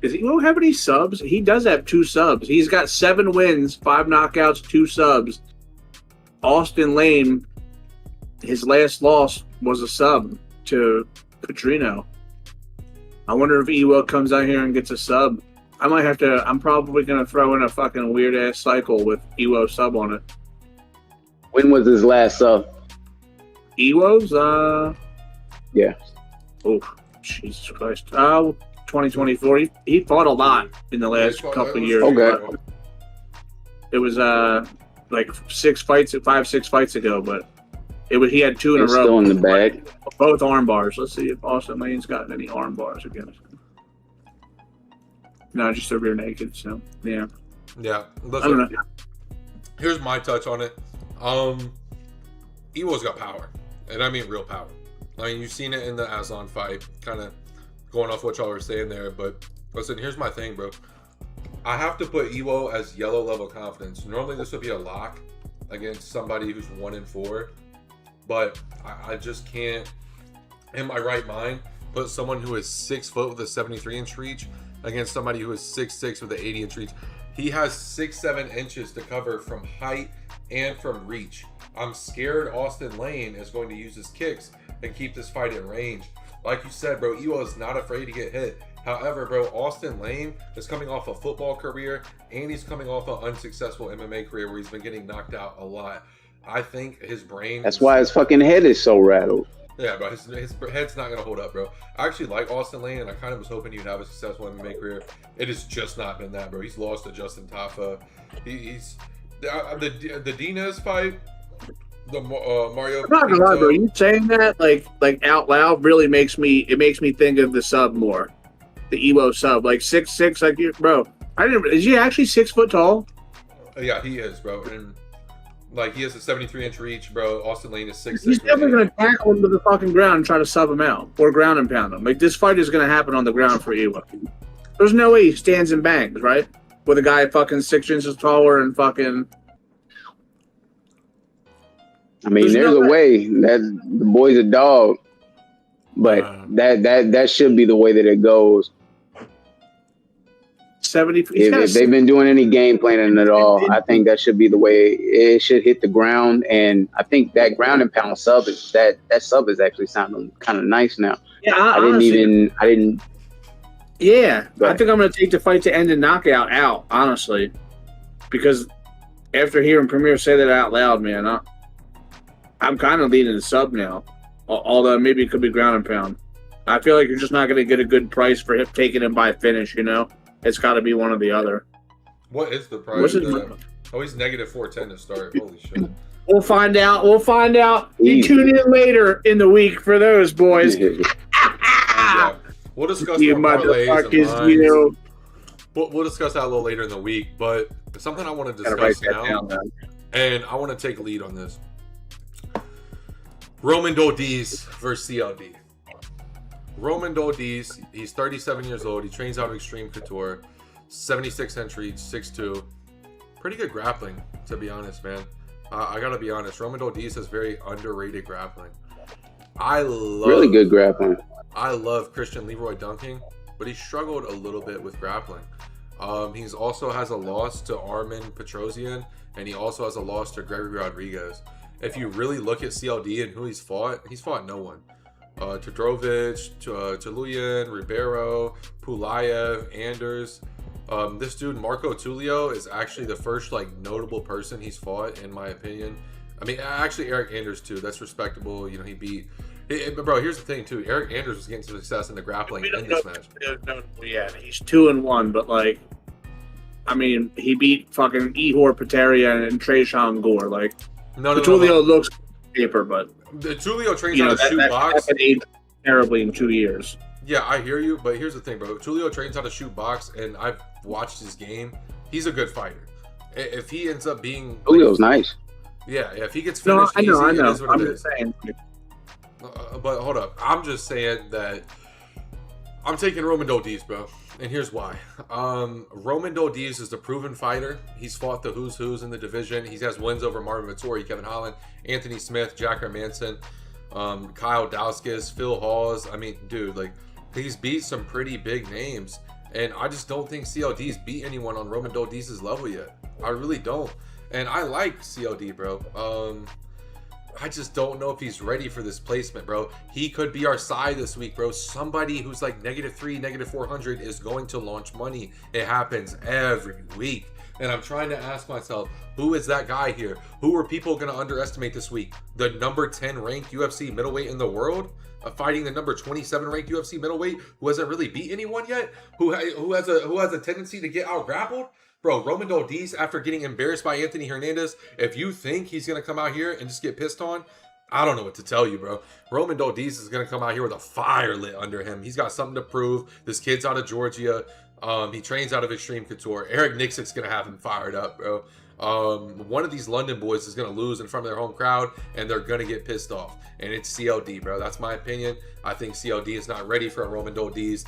Does Ewo have any subs? He does have 2 subs. He's got 7 wins, 5 knockouts, 2 subs. Austin Lane, his last loss was a sub to Petrino. I wonder if Ewo comes out here and gets a sub. I'm probably going to throw in a fucking weird ass cycle with Ewo sub on it. When was his last sub? Ewo's? Yeah. Oh, Jesus Christ. 2024. He fought a lot in the last couple of years. Okay. It was like 6 fights ago, but he had 2 in a row. Still in the bag. Both arm bars. Let's see if Austin Lane's gotten any arm bars against him. No, just a rear naked. So yeah. Yeah. Listen, I don't know. Here's my touch on it. Ewo's got power, and I mean real power. I mean, you've seen it in the Aslan fight, kind of going off what y'all were saying there. But listen, here's my thing, bro. I have to put Ewo as yellow level confidence. Normally this would be a lock against somebody who's 1-4, but I just can't, in my right mind, put someone who is 6 foot with a 73-inch reach against somebody who is 6'6" with an 80-inch reach. He has 6-7 inches to cover from height and from reach. I'm scared Austin Lane is going to use his kicks and keep this fight in range. Like you said, bro, Ewo is not afraid to get hit. However, bro, Austin Lane is coming off a football career, and he's coming off an unsuccessful MMA career where he's been getting knocked out a lot. I think his brain... That's why his fucking head is so rattled. Yeah, bro, his head's not going to hold up, bro. I actually like Austin Lane, and I kind of was hoping he'd have a successful MMA career. It has just not been that, bro. He's lost to Justin Tafa. He's... The Diaz fight... The Mario. I'm not gonna lie, bro. You saying that like out loud really makes me think of the sub more, the Ewo sub, like 6'6", like you, bro. Is he actually 6 foot tall? Yeah, he is, bro. And like he has a 73-inch reach, bro. Austin Lane is 6'6". He's definitely gonna tackle him to the fucking ground and try to sub him out or ground and pound him. Like this fight is gonna happen on the ground for Ewo. There's no way he stands and bangs, right? With a guy fucking 6 inches taller and fucking. I mean, there's a way that the boy's a dog, but that should be the way that it goes. 70. If they've been doing any game planning at all, I think that should be the way it should hit the ground. And I think that ground and pound sub is sub is actually sounding kind of nice now. Yeah, I didn't. Yeah, I think I'm gonna take the fight to end in knockout out, honestly, because after hearing Premier say that out loud, man, I'm kind of leaning the sub now, although maybe it could be ground and pound. I feel like you're just not going to get a good price for him taking him by finish, It's got to be one or the other. What is the price? He's negative 410 to start. Holy shit. We'll find out. You tune in later in the week for those, boys. Yeah. We'll discuss you more motherfuckers, We'll discuss that a little later in the week, but something I want to discuss now, and I want to take lead on this. Roman Dolidze versus CLD. Roman Dolidze, he's 37 years old. He trains out of Extreme Couture. 76-inch reach, 6'2". Pretty good grappling, to be honest, man. I gotta be honest. Roman Dolidze has very underrated grappling. Really good grappling. I love Christian Leroy dunking, but he struggled a little bit with grappling. He's also has a loss to Armin Petrosian, and he also has a loss to Gregory Rodriguez. If you really look at CLD and who he's fought no one. Todorovic, Tuluyan, Ribeiro, Pulayev, Anders. This dude, Marco Tulio, is actually the first like notable person he's fought, in my opinion. I mean, actually Eric Anders too. That's respectable. You know, he beat. Bro, here's the thing too. Eric Anders was getting some success in the grappling in this match. Yeah, he's 2-1, but like, I mean, he beat fucking Ihor Peteria and Tresean Gore. Like, No. Tulio looks paper, but The Tulio trains how to shoot box. That aged terribly in 2 years. Yeah, I hear you, but here's the thing, bro. Tulio trains how to shoot box, and I've watched his game. He's a good fighter. If he ends up being Tulio's nice. Yeah, if he gets finished I know. it is what I'm it just is. saying. But hold up, I'm just saying that I'm taking Roman Doldiz, bro, and here's why. Roman Doldiz is the proven fighter. He's fought the who's in the division. He has wins over Marvin Vettori, Kevin Holland, Anthony Smith, Jack Hermanson, Kyle Dauskas, Phil Hawes. I mean, dude, like, he's beat some pretty big names, and I just don't think CLD's beat anyone on Roman Doldiz's level yet. I really don't, and I like CLD, bro. I just don't know if he's ready for this placement, bro. He could be our side this week, bro. Somebody who's like -3, -400 is going to launch money. It happens every week. And I'm trying to ask myself, who is that guy here? Who are people going to underestimate this week? The number 10 ranked UFC middleweight in the world? Fighting the number 27 ranked UFC middleweight who hasn't really beat anyone yet? Who has a tendency to get out grappled? Bro, Roman Doldiz, after getting embarrassed by Anthony Hernandez, if you think he's going to come out here and just get pissed on, I don't know what to tell you, bro. Roman Doldiz is going to come out here with a fire lit under him. He's got something to prove. This kid's out of Georgia. He trains out of Extreme Couture. Eric Nixick's going to have him fired up, bro. One of these London boys is going to lose in front of their home crowd, and they're going to get pissed off. And it's CLD, bro. That's my opinion. I think CLD is not ready for a Roman Doldiz.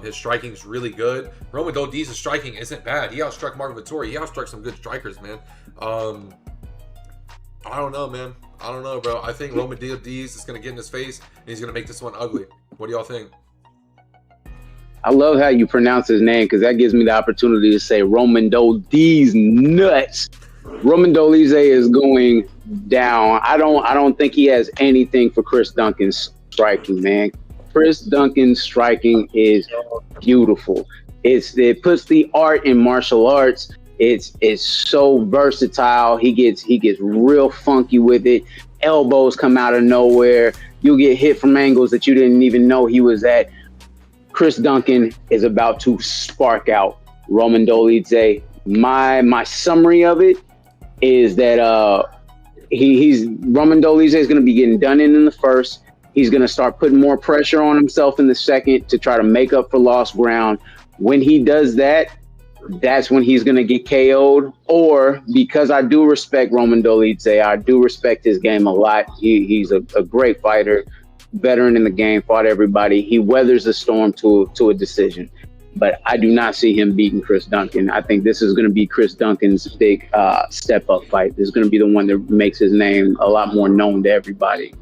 His striking is really good. Roman Doldiz's striking isn't bad. He outstruck Marvin Vettori. He outstruck some good strikers, man. I don't know, man. I don't know, bro. I think Roman Doldiz is going to get in his face, and he's going to make this one ugly. What do y'all think? I love how you pronounce his name because that gives me the opportunity to say Roman Doldiz nuts. Roman Doldiz is going down. I don't think he has anything for Chris Duncan's striking, man. Chris Duncan's striking is beautiful. It puts the art in martial arts. It's so versatile. He gets real funky with it. Elbows come out of nowhere. You'll get hit from angles that you didn't even know he was at. Chris Duncan is about to spark out Roman Dolidze. My summary of it is that Roman Dolidze is going to be getting done in the first. He's going to start putting more pressure on himself in the second to try to make up for lost ground. When he does that, that's when he's going to get KO'd. Or because I do respect Roman Dolidze, I do respect his game a lot. He's a great fighter. Veteran in the game, fought everybody. He weathers the storm to a decision, but I do not see him beating Chris Duncan. I think this is going to be Chris Duncan's big step up fight. This is going to be the one that makes his name a lot more known to everybody.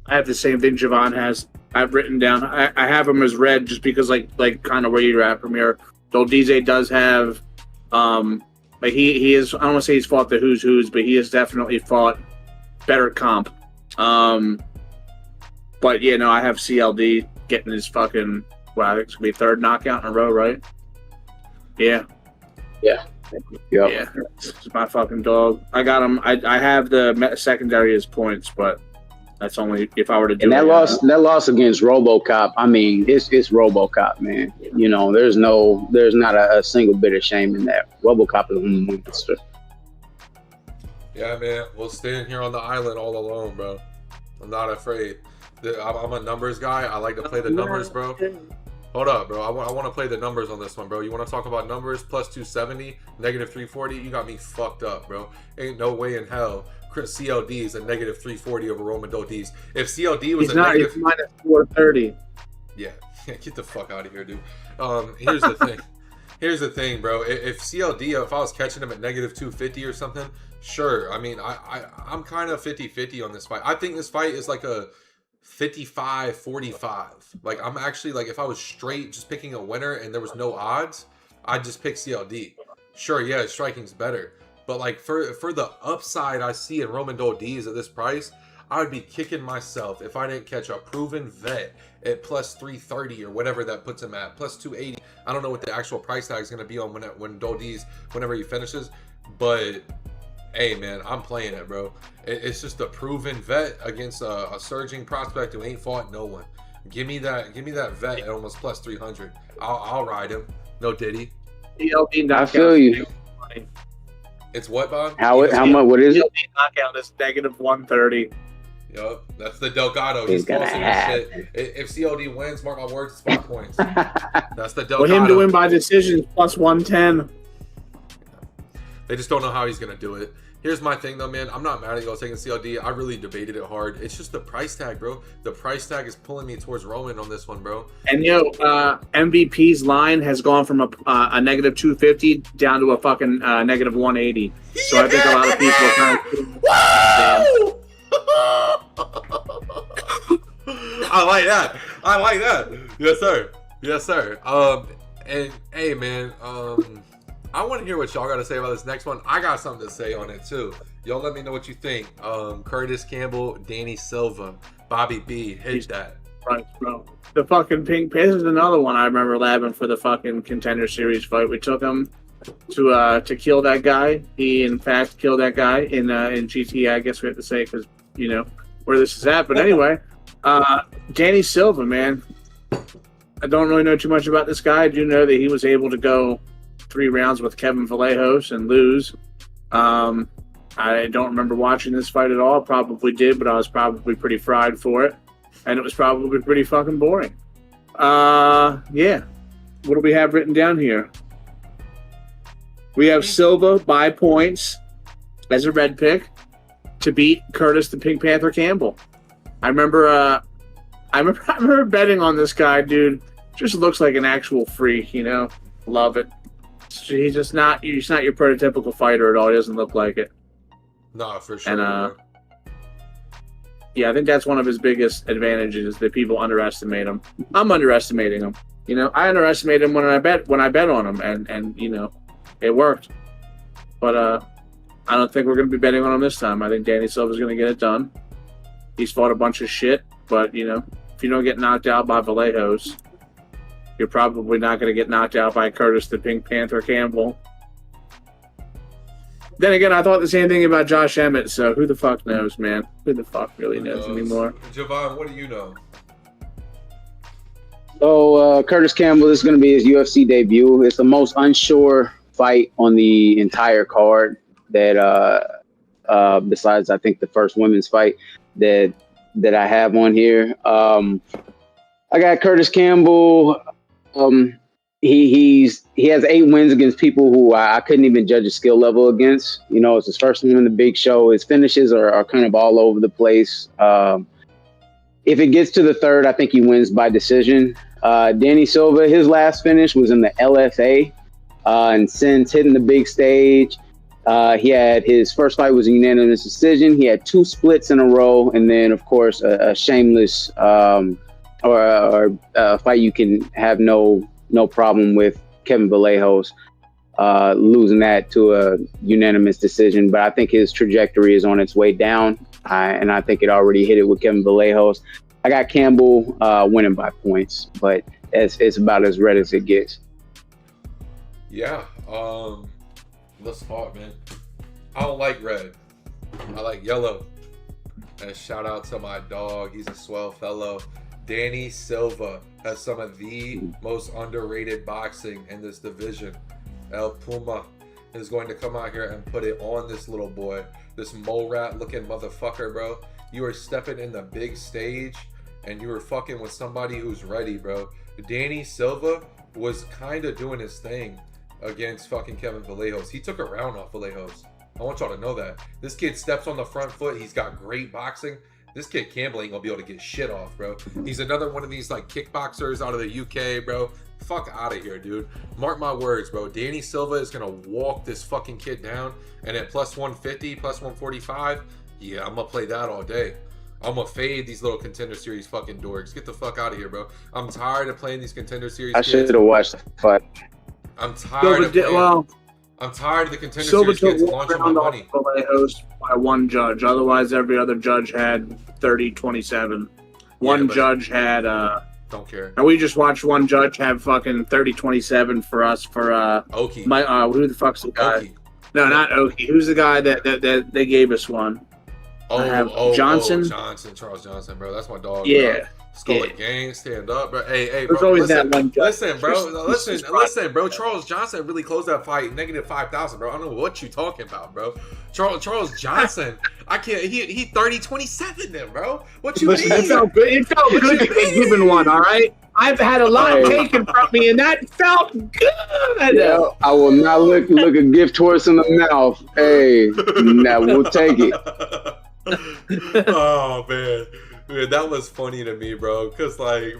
I have the same thing Javon has. I've written down. I have him as red just because like kind of where you're at, Premier. Doldize does have, like he is. I don't want to say he's fought the who's, but he has definitely fought better comp. But yeah, no, I have CLD getting his fucking, well, I think it's gonna be third knockout in a row, right? Yeah. Yeah. Yeah. It's my fucking dog. I got him. I have the secondary as points, but that's only if I were to do. And that loss against RoboCop. I mean, it's RoboCop, man. You know, there's not a single bit of shame in that. RoboCop is a monster. Yeah, man. We'll stand here on the island all alone, bro. I'm not afraid. I'm a numbers guy. I like to play the numbers, bro. Hold up, bro. I want to play the numbers on this one, bro. You want to talk about numbers? Plus 270, negative 340. You got me fucked up, bro. Ain't no way in hell CLD is a negative 340 over Roman Doldiz. If CLD was he's minus 430. Yeah, get the fuck out of here, dude. Here's the thing. Here's the thing, bro. If CLD, if I was catching him at negative 250 or something, sure. I mean, I'm kind of 50-50 on this fight. I think this fight is like a 55-45. Like, I'm actually, like, if I was straight just picking a winner and there was no odds, I'd just pick CLD. Sure, yeah, his striking's better. But like for the upside I see in Roman Doldiz at this price, I would be kicking myself if I didn't catch a proven vet at plus 330 or whatever that puts him at, plus 280. I don't know what the actual price tag is going to be on when Doldiz, whenever he finishes. But hey, man, I'm playing it, bro. It's just a proven vet against a surging prospect who ain't fought no one. Give me that vet at almost plus 300. I'll ride him. No Diddy. I feel you. It's what, Bob? How much? What is it? Knockout is negative 130. Yup, that's the Delgado. He's gonna falsing have shit. If CLD wins, mark my words, it's 5 points. That's the Delgado. For him to win by decision, plus 110. They just don't know how he's gonna do it. Here's my thing though, man. I'm not mad at y'all taking CLD. I really debated it hard. It's just the price tag, bro. The price tag is pulling me towards Roman on this one, bro. And MVP's line has gone from a negative 250 down to a fucking negative 180. So I think a lot of people are kind of. I like that. I like that. Yes, sir. Yes, sir. And hey, man. I want to hear what y'all got to say about this next one. I got something to say on it too. Y'all let me know what you think. Curtis Campbell, Danny Silva, Bobby B. Hit that. Right, bro. The fucking Pink This is another one I remember labbing for the fucking Contender Series fight. We took him to kill that guy. He in fact killed that guy in GT. I guess we have to say because you know where this is at. But anyway, Danny Silva, man. I don't really know too much about this guy. I do know that he was able to go 3 rounds with Kevin Vallejos and lose. I don't remember watching this fight at all. Probably did, but I was probably pretty fried for it. And it was probably pretty fucking boring. Yeah. What do we have written down here? We have Silva by points as a red pick to beat Curtis the Pink Panther Campbell. I remember betting on this guy, dude. Just looks like an actual freak, you know? Love it. He's not your prototypical fighter at all. He doesn't look like it. No, for sure. And yeah, I think that's one of his biggest advantages that people underestimate him. I'm underestimating him. You know, I underestimated him when I bet on him, and you know, it worked. But I don't think we're going to be betting on him this time. I think Danny Silva's going to get it done. He's fought a bunch of shit, but you know, if you don't get knocked out by Vallejos, you're probably not going to get knocked out by Curtis the Pink Panther Campbell. Then again, I thought the same thing about Josh Emmett, so who the fuck knows, man? Who the fuck really knows anymore? Javon, what do you know? So Curtis Campbell, this is going to be his UFC debut. It's the most unsure fight on the entire card that besides, I think, the first women's fight that I have on here. I got Curtis Campbell. He has 8 wins against people who I couldn't even judge his skill level against. You know, it's his first one in the big show. His finishes are kind of all over the place. If it gets to the third, I think he wins by decision. Danny Silva, his last finish was in the LFA. And since hitting the big stage, he had his first fight was a unanimous decision. He had 2 splits in a row. And then, of course, a shameless or a fight you can have no problem with, Kevin Vallejos, losing that to a unanimous decision. But I think his trajectory is on its way down, and I think it already hit it with Kevin Vallejos. I got Campbell winning by points, but it's about as red as it gets. Yeah, let's talk, man. I don't like red. I like yellow. And shout out to my dog. He's a swell fellow. Danny Silva has some of the most underrated boxing in this division. El Puma is going to come out here and put it on this little boy, this mole rat looking motherfucker, bro. You are stepping in the big stage and you were fucking with somebody who's ready, bro. Danny Silva was kind of doing his thing against fucking Kevin Vallejos. He took a round off Vallejos. I want y'all to know that. This kid steps on the front foot. He's got great boxing. This kid Campbell ain't gonna be able to get shit off, bro. He's another one of these like kickboxers out of the UK, bro. Fuck out of here, dude. Mark my words, bro. Danny Silva is gonna walk this fucking kid down, and at plus 150, plus 145, yeah, I'm gonna play that all day. I'm gonna fade these little Contender Series fucking dorks. Get the fuck out of here, bro. I'm tired of playing these Contender Series I kids. should have watched the fight. I'm tired of I'm tired of the Contender Series kids launching my money. Host by one judge. Otherwise, every other judge had 30-27. One judge had don't care. And we just watched one judge have fucking 30-27 for us for Oki. Who the fuck's the guy? Oki. No, not Oki. Who's the guy that they gave us one? Johnson. Charles Johnson, bro. That's my dog. Yeah. Bro. Skull Gang, stand up, bro. Hey, bro. There's always that one judge. Listen, bro. Charles Johnson really closed that fight -5,000, bro. I don't know what you talking about, bro. Charles Johnson, I can't. He 30-27 then, bro. What you mean? It felt good. It felt good to be given one. All right. I've had a lot taken from me, and that felt good. Yeah, I will not look a gift horse in the mouth. Hey, now we'll take it. Oh man. Dude, that was funny to me, bro. Cause like,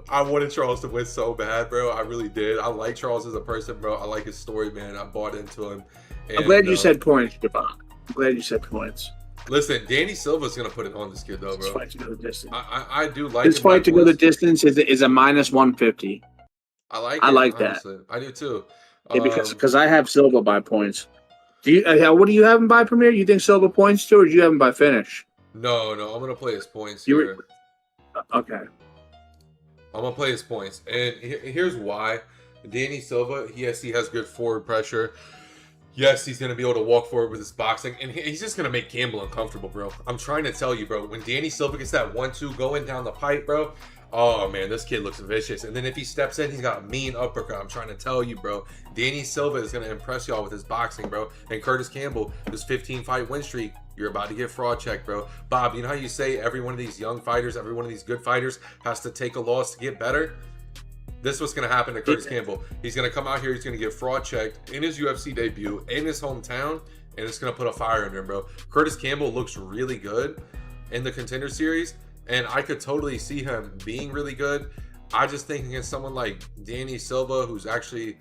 I wanted Charles to win so bad, bro. I really did. I like Charles as a person, bro. I like his story, man. I bought into him. And, I'm glad you said points, Javon. I'm glad you said points. Listen, Danny Silva's gonna put it on this kid, though, bro. This fight to go the distance. I do like this fight to go the distance is a -150. I like that. Honestly. I do too. Yeah, because I have Silva by points. Do you? What do you have him by, Premier? You think Silva points too, or do you have him by finish? No, I'm gonna play his points here. Okay. I'm gonna play his points, and here's why. Danny Silva, yes, he has good forward pressure. Yes, he's gonna be able to walk forward with his boxing, and he's just gonna make Campbell uncomfortable, bro. I'm trying to tell you, bro. When Danny Silva gets that 1-2 going down the pipe, bro. Oh man, this kid looks vicious. And then if he steps in, he's got a mean uppercut. I'm trying to tell you, bro. Danny Silva is gonna impress y'all with his boxing, bro. And Curtis Campbell, this 15-fight win streak, you're about to get fraud checked, bro. Bob, you know how you say every one of these young fighters, every one of these good fighters has to take a loss to get better? This is what's going to happen to Curtis Campbell. He's going to come out here, he's going to get fraud checked in his UFC debut, in his hometown, and it's going to put a fire under him, bro. Curtis Campbell looks really good in the Contender Series, and I could totally see him being really good. I just think against someone like Danny Silva, who's actually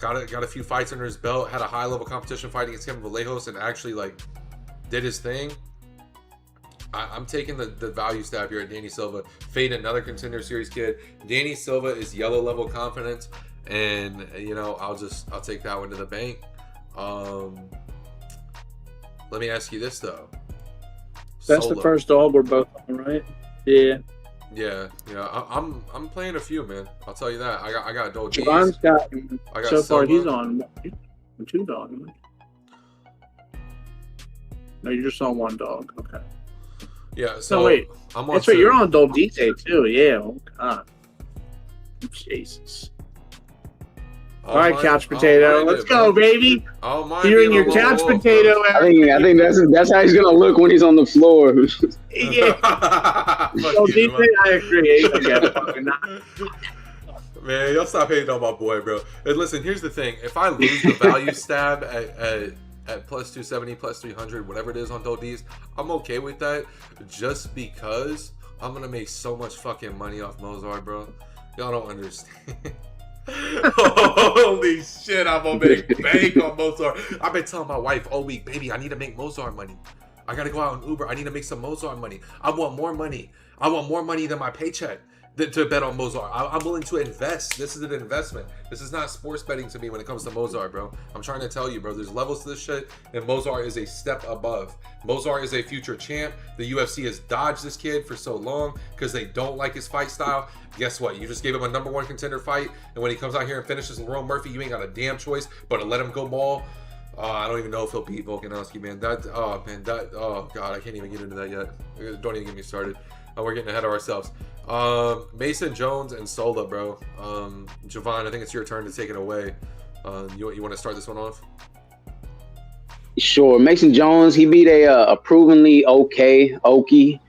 got a few fights under his belt, had a high-level competition fight against Campbell Vallejos, and actually, did his thing. I'm taking the value stab here at Danny Silva. Fade another Contender Series kid. Danny Silva is yellow level confidence, and I'll take that one to the bank. Let me ask you this though. That's Solo. The first dog we're both on, right? Yeah. Yeah. I'm playing a few, man. I'll tell you that. I got Dog. Javon's got so far. He's on 2 dogs. No, you're just on 1 dog. Okay. Yeah, so no, wait. I'm on That's right, you're on Doldite too. Yeah. Oh God. Jesus. All right, couch potato. Let's go, baby. You're in your couch potato. I think that's how he's gonna look when he's on the floor. Yeah. Doldite, I agree. Man, y'all stop hating on my boy, bro. And listen, here's the thing. If I lose the value stab at plus 270, plus 300, whatever it is on Doldi's, I'm okay with that, just because I'm gonna make so much fucking money off Mozart, bro. Y'all don't understand. Holy shit, I'm gonna make bank on Mozart. I've been telling my wife all week, baby, I need to make Mozart money. I gotta go out on Uber. I need to make some Mozart money. I want more money. I want more money than my paycheck to bet on Mozart. I'm willing to invest. This is an investment. This is not sports betting to me when it comes to Mozart, bro. I'm trying to tell you, bro, there's levels to this shit, and Mozart is a step above. Mozart is a future champ. The UFC has dodged this kid for so long because they don't like his fight style. Guess what? You just gave him a #1 contender fight, and when he comes out here and finishes Lerone Murphy, you ain't got a damn choice but to let him go ball. I don't even know if he'll beat Volkanovski, man. Oh God, I can't even get into that yet. Don't even get me started. We're getting ahead of ourselves. Mason Jones and Sola, bro. Javon, I think it's your turn to take it away. You want to start this one off? Sure. Mason Jones, he beat a provenly okay Oki.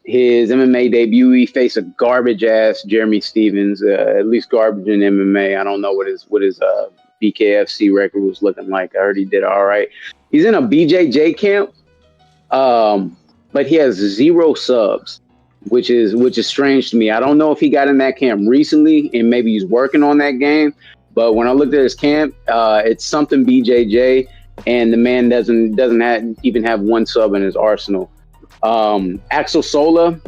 His MMA debut, he faced a garbage ass Jeremy Stevens. At least garbage in MMA. I don't know what his BKFC record was looking like. I heard he did all right. He's in a BJJ camp. But he has 0 subs, which is strange to me. I don't know if he got in that camp recently and maybe he's working on that game. But when I looked at his camp, it's something BJJ, and the man doesn't even have 1 sub in his arsenal. Axel Sola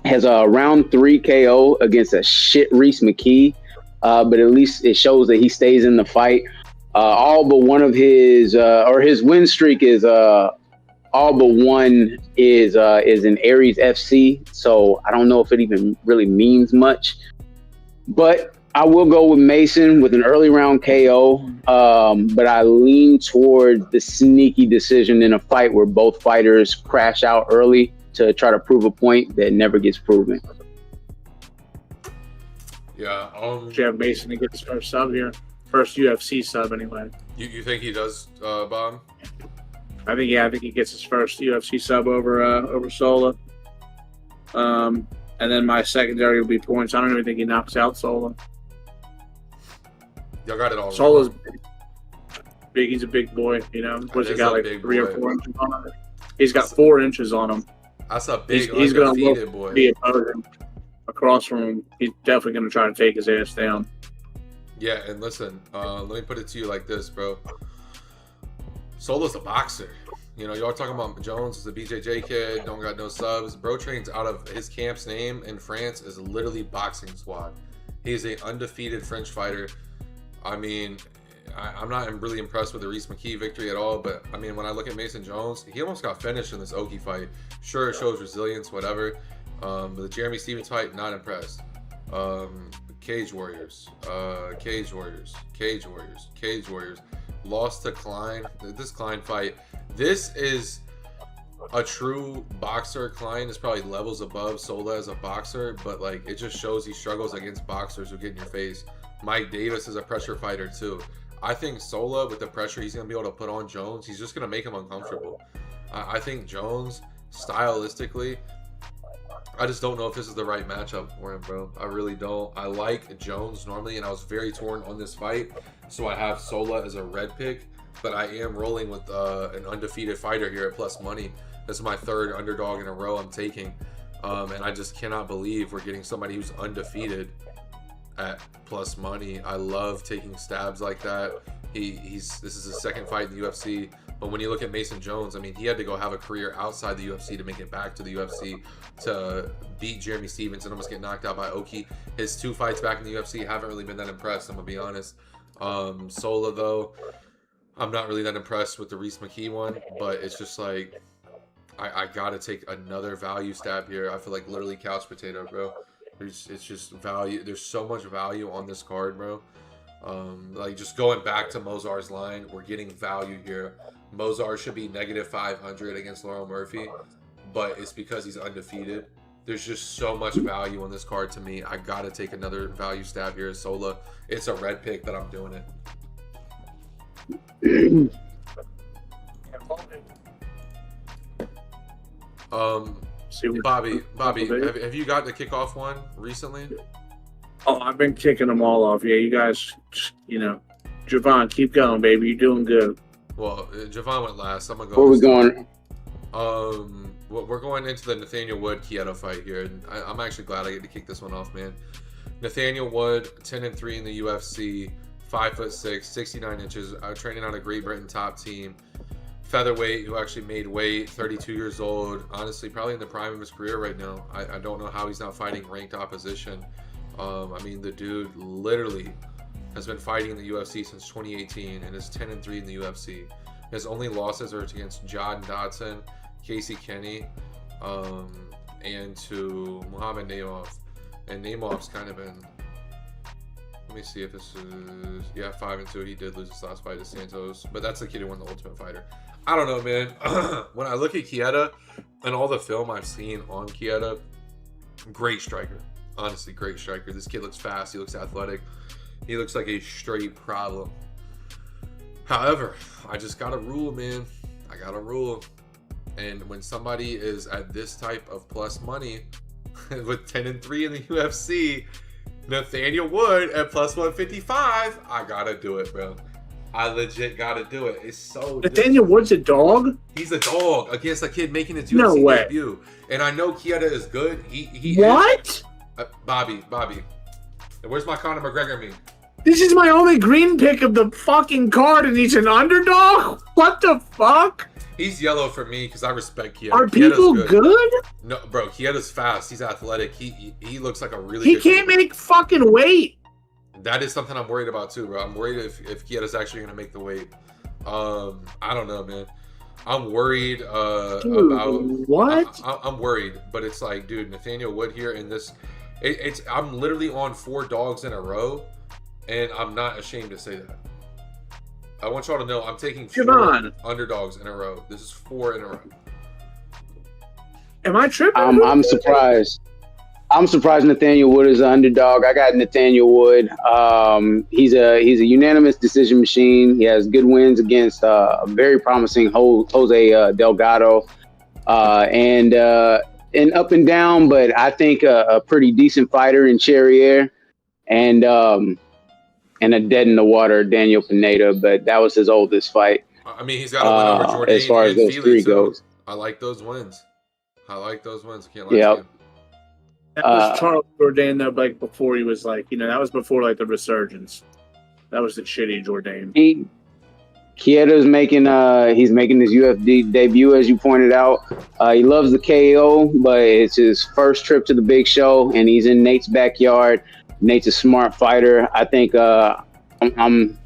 has a round 3 KO against a shit Reese McKee. but at least it shows that he stays in the fight. All but one of his win streak is all but one is in Aries FC. So I don't know if it even really means much, but I will go with Mason with an early round KO. But I lean toward the sneaky decision in a fight where both fighters crash out early to try to prove a point that never gets proven. Yeah. Jeff Mason to get his first sub here. First UFC sub anyway. You think he does, Bob? I think he gets his first UFC sub over Sola. And then my secondary will be points. I don't even think he knocks out Sola. Y'all got it all. Sola's big. He's a big boy. You know, what's he got, like 3 or 4 inches on him? He's got 4 inches on him. That's a big, he's going to boy. Be opposing. Across from him, he's definitely going to try to take his ass down. Yeah, and listen, let me put it to you like this, bro. Solo's a boxer. You know, y'all talking about Jones is a BJJ kid, don't got no subs. Bro trains out of his camp's name in France is literally Boxing Squad. He's an undefeated French fighter. I mean, I'm not really impressed with the Reese McKee victory at all, but I mean, when I look at Mason Jones, he almost got finished in this Oki fight. Sure, it shows resilience, whatever. But the Jeremy Stevens fight, not impressed. Cage Warriors. Lost to Klein. This Klein fight. This is a true boxer. Klein is probably levels above Sola as a boxer, but like it just shows he struggles against boxers who get in your face. Mike Davis is a pressure fighter too. I think Sola, with the pressure he's going to be able to put on Jones, he's just going to make him uncomfortable. I think Jones, stylistically, I just don't know if this is the right matchup for him, bro. I really don't. I like Jones normally, and I was very torn on this fight, so I have Sola as a red pick, but I am rolling with an undefeated fighter here at plus money. This is my 3rd underdog in a row I'm taking, and I just cannot believe we're getting somebody who's undefeated at plus money. I love taking stabs like that. This is his 2nd fight in the UFC. But when you look at Mason Jones, I mean, he had to go have a career outside the UFC to make it back to the UFC to beat Jeremy Stevens and almost get knocked out by Oki. His 2 fights back in the UFC haven't really been that impressed, I'm gonna be honest. Sola though, I'm not really that impressed with the Reese McKee one, but it's just like I gotta take another value stab here. I feel like literally couch potato, bro. It's just value. There's so much value on this card, bro. Like just going back to Mozart's line, we're getting value here. Mozart should be -500 against Laurel Murphy, but it's because he's undefeated. There's just so much value on this card to me. I gotta take another value stab here. Sola, it's a red pick, but I'm doing it. Bobby, have you got the kickoff one recently? Oh, I've been kicking them all off. Yeah, you guys, you know, Javon, keep going, baby. You're doing good. Well, Javon went last. I'm gonna go. Where we going? We're going into the Nathaniel Wood Kieto fight here, and I'm actually glad I get to kick this one off, man. Nathaniel Wood, 10-3 in the UFC, 5'6", 69 inches, training on a Great Britain top team. Featherweight, who actually made weight, 32 years old. Honestly, probably in the prime of his career right now. I don't know how he's not fighting ranked opposition. I mean, the dude literally has been fighting in the UFC since 2018 and is 10-3 in the UFC. His only losses are against John Dodson, Casey Kenny, and to Muhammad Naimov. And Naimov's kind of been, let me see if this is, yeah, 5-2. He did lose his last fight to Santos, but that's the kid who won the Ultimate Fighter. I don't know, man. When I look at Chieta and all the film I've seen on Chieta, great striker. Honestly, great striker. This kid looks fast. He looks athletic. He looks like a straight problem. However, I just got a rule, man. I got a rule. And when somebody is at this type of plus money with 10-3 in the UFC, Nathaniel Wood at plus 155, I gotta do it, bro. I legit gotta do it. It's so Nathaniel Wood's a dog? He's a dog against a kid making his UFC debut. And I know Chieta is good. He what? Is, Bobby. Where's my Conor McGregor meme? This is my only green pick of the fucking card, and he's an underdog? What the fuck? He's yellow for me because I respect Chieta. Are people good? No, bro. Chieta's fast. He's athletic. He looks like a really. He can't make fucking weight. That is something I'm worried about too, bro. I'm worried if Kieta's actually going to make the weight. I don't know, man. I'm worried Dude, about what? I'm worried, but it's like, dude, Nathaniel Wood here in this. It's I'm literally on 4 dogs in a row, and I'm not ashamed to say that. I want y'all to know I'm taking 4 underdogs in a row. This is 4 in a row. Am I tripping? I'm surprised. I'm surprised Nathaniel Wood is an underdog. I got Nathaniel Wood. He's a unanimous decision machine. He has good wins against a very promising Jose Delgado, and up and down, but I think a pretty decent fighter in Cherrier, and a dead in the water Daniel Pineda. But that was his oldest fight. I mean, he's got a win over Jordan as far as those Feely, 3 so goes. I like those wins. I can't lie to you. That was Charles Jourdain, though, like before he was like, that was before like the resurgence. That was the shitty Jourdain. Kieta's making his UFC debut, as you pointed out. He loves the KO, but it's his first trip to the big show, and he's in Nate's backyard. Nate's a smart fighter. I think I'm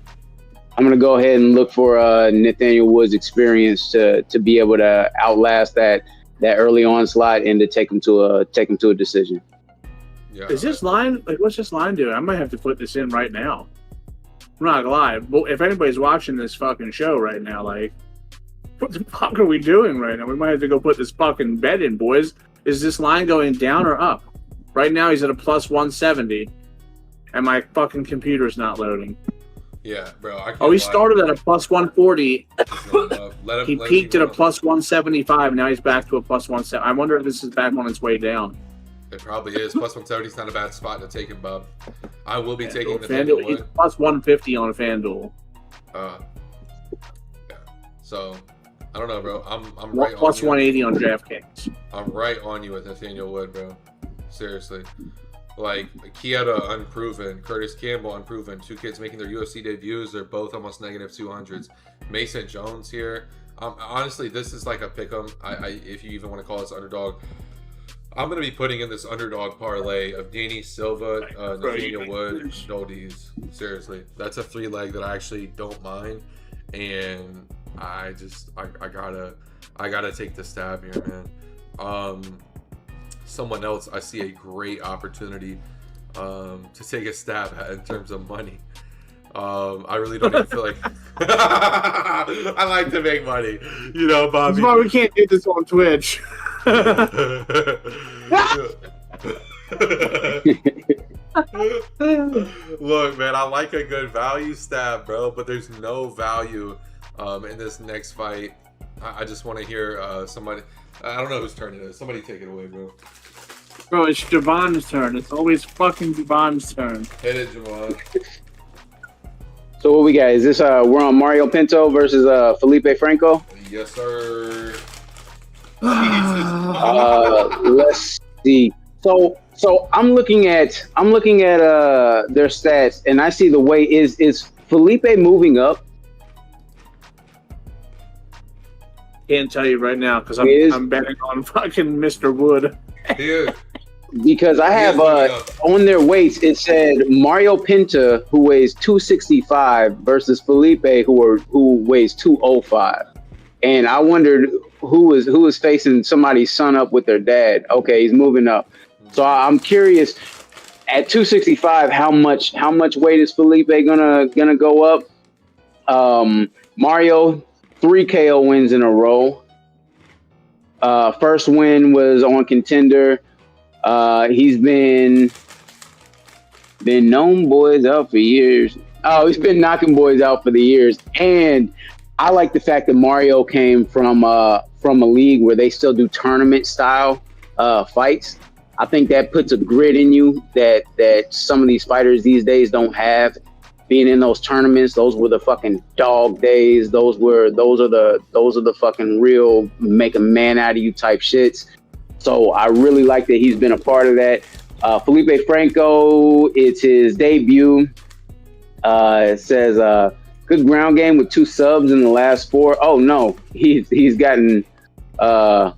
gonna go ahead and look for Nathaniel Wood's experience to be able to outlast that early onslaught and to take him to a decision. Yeah. Is this line what's this line doing? I might have to put this in right now. I'm not gonna lie. But if anybody's watching this fucking show right now, like, what the fuck are we doing right now? We might have to go put this fucking bet in, boys. Is this line going down or up? Right now he's at a plus 170, and my fucking computer's not loading. Yeah, bro. He started at a plus 140. He Let peaked him at a go. plus 175. Now he's back to a plus 170. I wonder if this is back on its way down. It probably is. Plus 170 is not a bad spot to take him, bub. I will be taking Nathaniel FanDuel, he's Wood. plus 150 on FanDuel. Yeah. So I don't know, bro. I'm Plus right plus on you. 180 on DraftKings. I'm right on you with Nathaniel Wood, bro. Seriously. Like, Kieta unproven, Curtis Campbell unproven. 2 kids making their UFC debuts. They're both almost negative 200s. Mason Jones here. Honestly, this is like a pick'em. If you even want to call this underdog. I'm going to be putting in this underdog parlay of Danny Silva, Nathaniel Wood, Doldies. Seriously. That's a 3-leg that I actually don't mind. And I gotta take the stab here, man. Someone else I see a great opportunity to take a stab at in terms of money. I really don't even feel like I like to make money, Bobby. That's why we can't do this on Twitch. Look, man, I like a good value stab, bro, but there's no value in this next fight. I just want to hear somebody. I don't know whose turn it is. Somebody take it away, bro. Bro, it's Javon's turn. It's always fucking Javon's turn. Hit it, Javon. So what we got? Is this we're on Mario Pinto versus Felipe Franco? Yes, sir. Let's see. So I'm looking at their stats, and I see the way is Felipe moving up? Can't tell you right now because I'm betting on fucking Mr. Wood. He is. Because I have on their weights, it said Mario Pinta, who weighs 265, versus Felipe, who weighs 205, and I wondered who was facing somebody's son up with their dad. Okay, he's moving up, so I'm curious at 265 how much weight is Felipe gonna go up? Mario 3 KO wins in a row. First win was on Contender. He's been known boys out for years. Oh, he's been knocking boys out for the years. And I like the fact that Mario came from a league where they still do tournament style fights. I think that puts a grit in you that some of these fighters these days don't have. Being in those tournaments, those were the fucking dog days. Those are the fucking real make a man out of you type shits. So I really like that he's been a part of that. Felipe Franco, it's his debut. It says good ground game with 2 subs in the last 4. Oh no, he's gotten subbed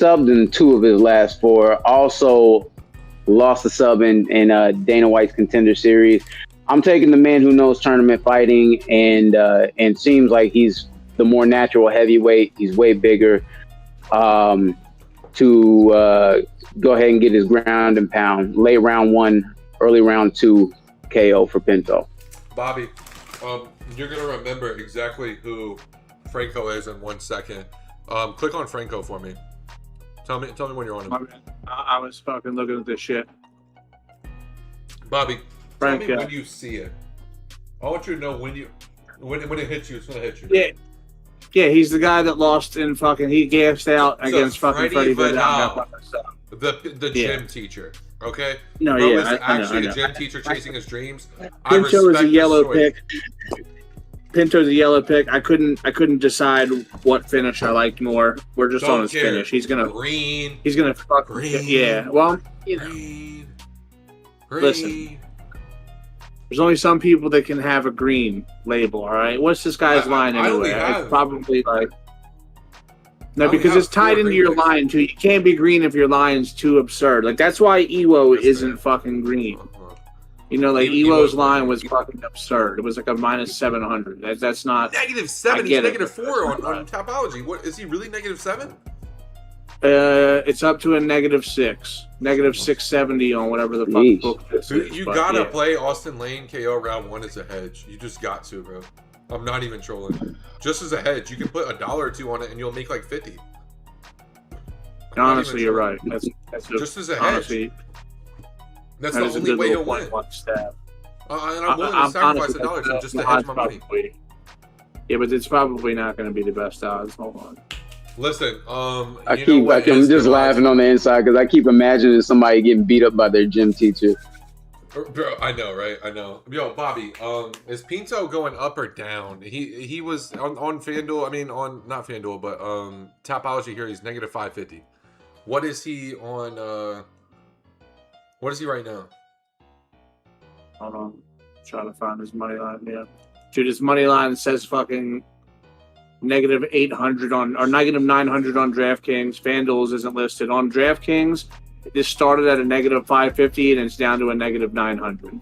in 2 of his last 4. Also lost the sub in Dana White's Contender Series. I'm taking the man who knows tournament fighting and seems like he's the more natural heavyweight. He's way bigger. To go ahead and get his ground and pound. Late round 1, early round 2 KO for Pinto. Bobby, you're gonna remember exactly who Franco is in 1 second. Click on Franco for me. Tell me when you're on him. I was fucking looking at this shit. Bobby, Franco. tell me when you see it. I want you to know when it hits you, it's gonna hit you. Yeah. Yeah, he's the guy that lost in fucking. He gassed out against fucking Freddie Vidal, the gym teacher. Okay. No, Bro yeah, is actually I know. a gym teacher chasing his dreams. Pinto is a yellow pick. Pinto's a yellow pick. I couldn't decide what finish I liked more. We're just on his finish. He's gonna green. He's gonna fuck. Green. Yeah. Well, you know. Green. Listen. There's only some people that can have a green label, all right? What's this guy's line anyway? It's probably like... No, because it's tied into your line, too. You can't be green if your line's too absurd. Like, that's why EVO isn't fucking green. You know, like, EVO's line was fucking absurd. It was like a minus 700. That's not... -7. He's -4 on Topology. What, is he really -7? It's up to a -6. -670 on whatever the fuck book this is. You gotta play Austin Lane KO round 1 as a hedge. You just got to, bro. I'm not even trolling. Just as a hedge, you can put $1 or $2 on it and you'll make like 50. Honestly, you're right. That's just as a hedge. Honestly, that's the only way he'll win. And I'm willing to sacrifice $1 just to hedge my money. Yeah, but it's probably not going to be the best odds. Hold on. Listen, I'm just laughing on the inside because I keep imagining somebody getting beat up by their gym teacher. Bro, I know, right? I know. Yo, Bobby, is Pinto going up or down? He was on FanDuel. I mean, on not FanDuel, but Topology here. He's -550. What is he on? What is he right now? Hold on, trying to find his money line. Yeah, dude, his money line says fucking -800 on or -900 on DraftKings. FanDuel's isn't listed on DraftKings. This started at a -550 and it's down to a -900.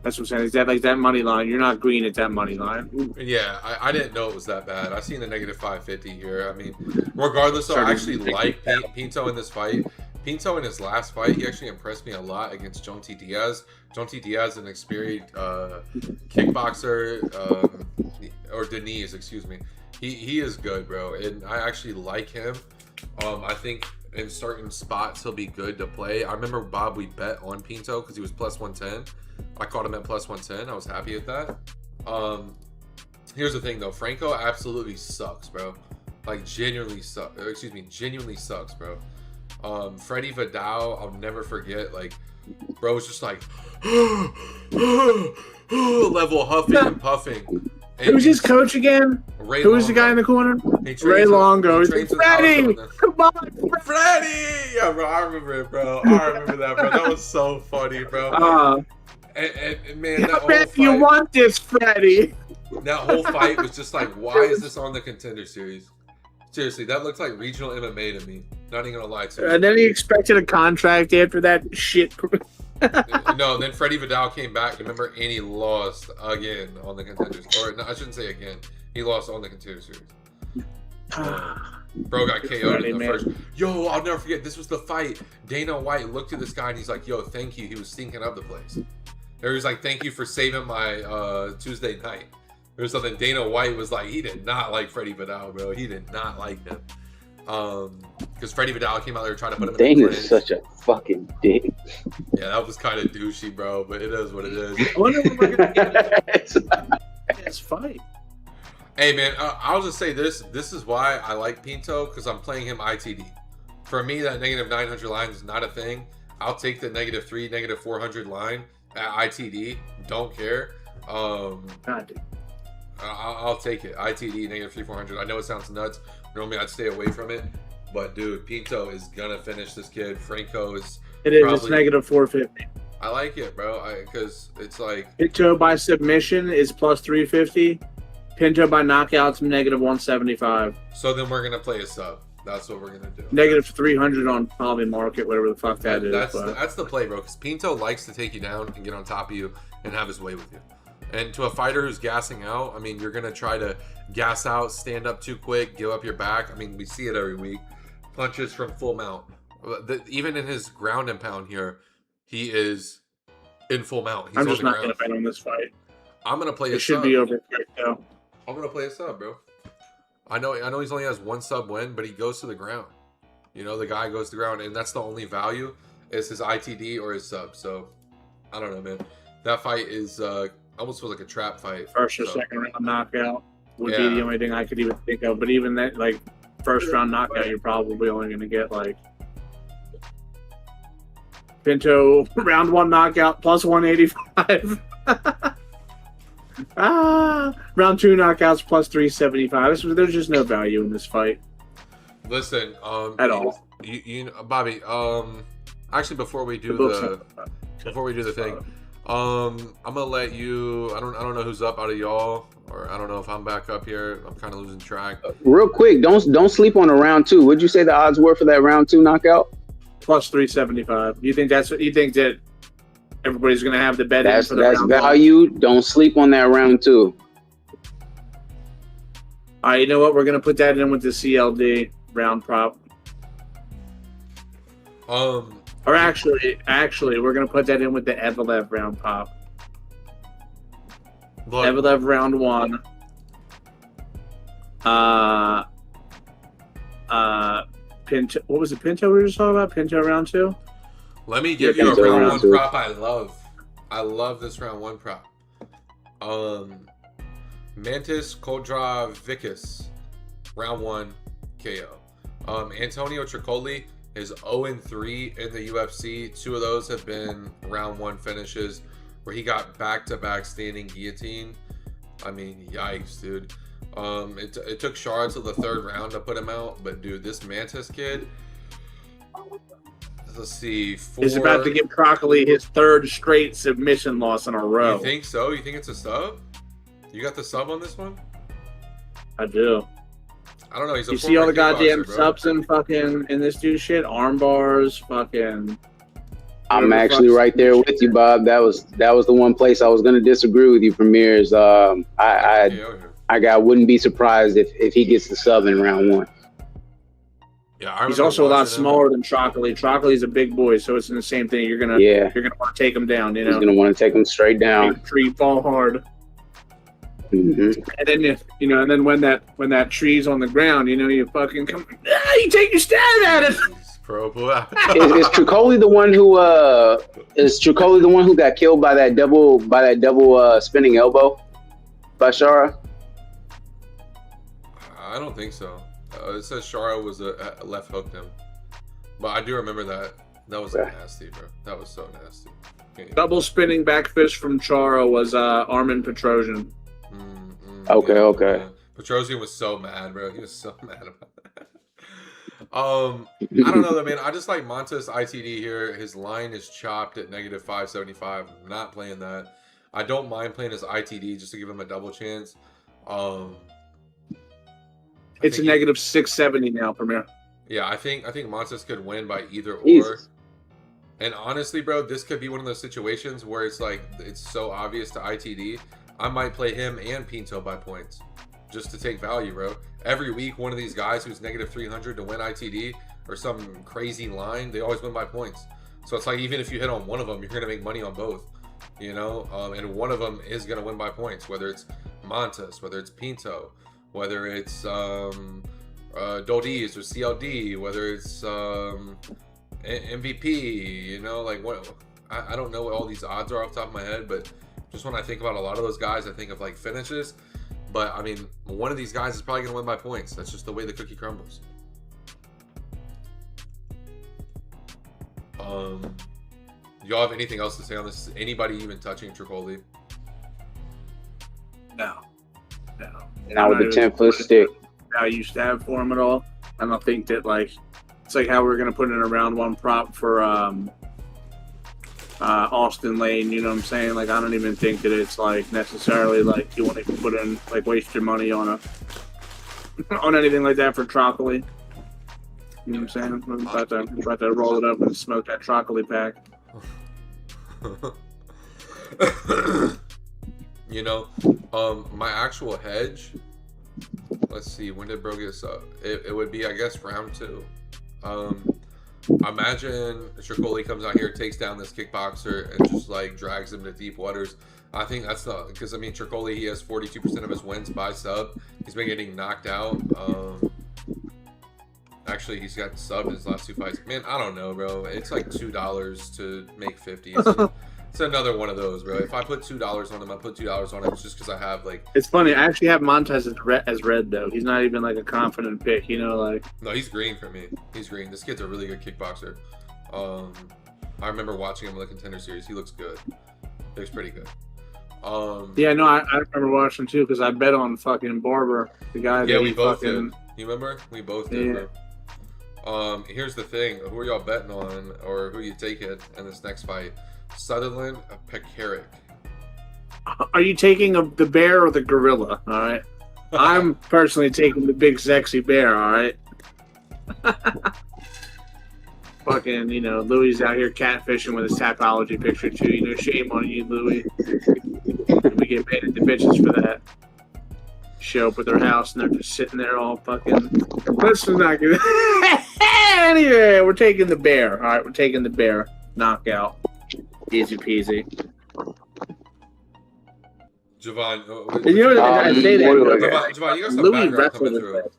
That's what I'm saying. Is that like that money line? You're not green at that money line. Yeah, I didn't know it was that bad. I seen the -550 here. I mean, regardless, though, I actually like Pinto in this fight. Pinto in his last fight, he actually impressed me a lot against Jonty Diaz. Jonty Diaz, an experienced kickboxer, or Denise, excuse me. He is good, bro, and I actually like him. I think in certain spots he'll be good to play. I remember, Bob, we bet on Pinto because he was +110. I caught him at +110. I was happy at that. Here's the thing, though. Franco absolutely sucks, bro. Like, genuinely sucks, bro. Freddie Vidal, I'll never forget. Like, bro was just like level huffing and puffing. And who's his coach again? Who was the guy in the corner? Ray Longo. Freddie, come on, Freddie! Yeah, bro, I remember it, bro. I remember that, bro. That was so funny, bro. And man, that whole fight, you want this, Freddie? That whole fight was just like, why is this on the Contender Series? Seriously, that looks like regional MMA to me. Not even gonna lie to you. And then he expected a contract after that shit. No, then Freddie Vidal came back, remember, and he lost again on the Contenders. Or, no, I shouldn't say again. He lost on the Contender Series. Bro got KO'd in the first. Yo, I'll never forget. This was the fight. Dana White looked at this guy and he's like, yo, thank you. He was stinking up the place. Or he was like, thank you for saving my Tuesday night. Or something. Dana White was like, he did not like Freddie Vidal, bro. He did not like him. Because Freddie Vidal came out there trying to put him in the Dana's such a fucking dick. Yeah, that was kind of douchey, bro, but it is what it is. I wonder when we're gonna get this fight. Hey, man, I'll just say this. This is why I like Pinto, because I'm playing him ITD. For me, that -900 line is not a thing. I'll take the -3, -400 line at ITD. Don't care. I'll take it. ITD, -3, 400. I know it sounds nuts. Normally, I'd stay away from it. But, dude, Pinto is going to finish this kid. Franco is... It is. It's -450. I like it, bro, because it's like... Pinto by submission is +350. Pinto by knockout's -175. So then we're going to play a sub. That's what we're gonna do. Negative 300 on Poly Market, whatever the fuck that is. That's the play, bro. Because Pinto likes to take you down and get on top of you and have his way with you. And to a fighter who's gassing out, I mean, you're gonna try to gas out, stand up too quick, give up your back. I mean, we see it every week. Punches from full mount. Even in his ground and pound here, he is in full mount. He's I'm just on the not ground. gonna bet on this fight. I'm gonna play. It should be over quick though. I'm gonna play a sub, bro. I know he's only has one sub win, but he goes to the ground. You know, the guy goes to the ground, and that's the only value is his ITD or his sub. So, I don't know, man. That fight is almost feels like a trap fight. First or second round knockout would be the only thing I could even think of. But even that, like, first round knockout, you're probably only going to get, like, Pinto round 1 knockout plus 185. Round 2 knockouts plus 375. There's just no value in this fight. Listen, at all. You Bobby, actually before we do the thing, I'm gonna let you. I don't know who's up out of y'all, or I don't know if I'm back up here. I'm kind of losing track. Real quick, don't sleep on the round 2. What'd you say the odds were for that round 2 knockout? Plus 375. You think that everybody's gonna have the bet? That's value. 1? Don't sleep on that round 2. All right, you know what? We're gonna put that in with the CLD round prop. Or actually, we're gonna put that in with the EVLOEV round prop. EVLOEV round 1. Pinto. What was it? Pinto we were just talking about? Pinto round 2. Let me give you a round 1 prop. I love this round 1 prop. Mantis Koldra Vicus, round 1 KO. Antonio Tricoli is 0-3 in the UFC. 2 of those have been round 1 finishes where he got back-to-back standing guillotine. I mean, yikes, dude. It took Shard till the 3rd round to put him out, but dude, this Mantis kid. Let's see. He's about to give Tricoli his 3rd straight submission loss in a row. You think so? You think it's a sub? You got the sub on this one? I do. I don't know. He's a you see all the goddamn bro. subs in this dude shit? Arm bars, fucking. I'm actually right there with you, Bob. That was the one place I was gonna disagree with you, Premiers. I wouldn't be surprised if he gets the sub in round 1. Yeah, he's also a lot smaller than Tricoli. Tricoli's a big boy, so it's in the same thing. You're gonna want to take him down. You know, he's gonna want to take him straight down. Tree fall hard. Mm-hmm. And then and then when that tree's on the ground, you fucking come. You take your stab at it. Is Tricoli the one who got killed by that double spinning elbow by Shara? I don't think so. It says Shara was left hooked him, but I do remember that. That was nasty, bro. That was so nasty. Double spinning back fist from Chara was Armin Petrosian. Okay. Yeah. Petrosian was so mad, bro. He was so mad about that. I don't know though, man. I just like Montes ITD here. His line is chopped at negative 575. I'm not playing that. I don't mind playing his ITD just to give him a double chance. It's a negative 670 now, Premier. Yeah, I think Montes could win by either Jesus. or. And honestly, bro, this could be one of those situations where it's like it's so obvious to ITD. I might play him and Pinto by points just to take value, bro. Every week, one of these guys who's negative 300 to win ITD or some crazy line, they always win by points. So it's like even if you hit on one of them, you're going to make money on both, and one of them is going to win by points, whether it's Montes, whether it's Pinto, whether it's Dodiz or CLD, whether it's MVP, like what I don't know what all these odds are off the top of my head, but just when I think about a lot of those guys, I think of like finishes. But I mean, one of these guys is probably going to win by points. That's just the way the cookie crumbles. Y'all have anything else to say on this? Anybody even touching Tricoli? No. Not with the 10-foot stick. Value stab for him at all. I don't think that it's like how we're gonna put in a round 1 prop for Austin Lane. You know what I'm saying? Like I don't even think that it's like necessarily like you want to put in like waste your money on on anything like that for Tricoli. You know what I'm saying? I'm about to roll it up and smoke that chocolate pack. You know, my actual hedge. Let's see, when did bro get up? It would be, I guess, round 2. Imagine Tricoli comes out here, takes down this kickboxer, and just like drags him to deep waters. I think that's not because I mean Tricoli, he has 42% of his wins by sub. He's been getting knocked out. Actually, he's got subbed in his last 2 fights. Man, I don't know, bro. It's like $2 to make 50. It's another one of those, bro. If I put $2 on him, I put $2 on him. It's just because I have like. It's funny. I actually have Montez as red though. He's not even like a confident pick, you know, like. No, he's green for me. He's green. This kid's a really good kickboxer. I remember watching him in the Contender Series. He looks good. He looks pretty good. Yeah, no, I remember watching too because I bet on fucking Barber, the guy. Yeah, that we both fucking... did. You remember? We both did. Yeah. Bro. Here's the thing: who are y'all betting on, or who you take it in this next fight? Sutherland, Pekaric. Are you taking the bear or the gorilla? All right. I'm personally taking the big sexy bear. All right. Fucking, you know, Louis out here catfishing with his Tapology picture too. You know, shame on you, Louis. We get paid the bitches for that. Show up at their house and they're just sitting there all fucking. This is not good. Anyway, we're taking the bear. All right, we're taking the bear. Knockout. Easy peasy. Javon, You know what I say that? Javon, you got some Louis background wrestled coming with through. that.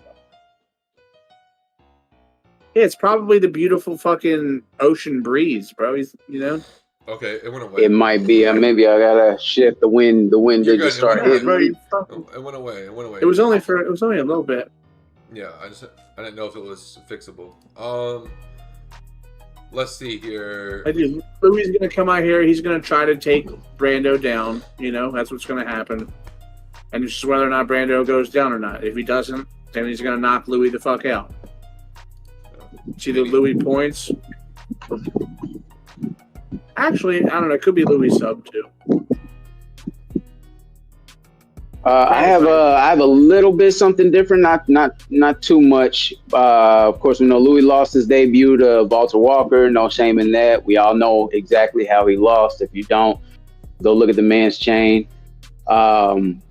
Yeah, it's probably the beautiful fucking ocean breeze, bro. He's, you know. Okay, it went away. It might be. Maybe I gotta shift the wind. The wind You're did just good. start It went hitting. It went away. It went away. It was only a little bit. Yeah, I didn't know if it was fixable. Let's see here. Louis is gonna come out here. He's gonna try to take Brando down. You know, that's what's gonna happen. And it's just whether or not Brando goes down or not. If he doesn't, then he's gonna knock Louis the fuck out. It's either Louis points. Actually, I don't know. It could be Louis sub too. I have a little bit something different, not too much. Of course, we know Louis lost his debut to Walter Walker. No shame in that. We all know exactly how he lost. If you don't, go look at the man's chain. Perrick,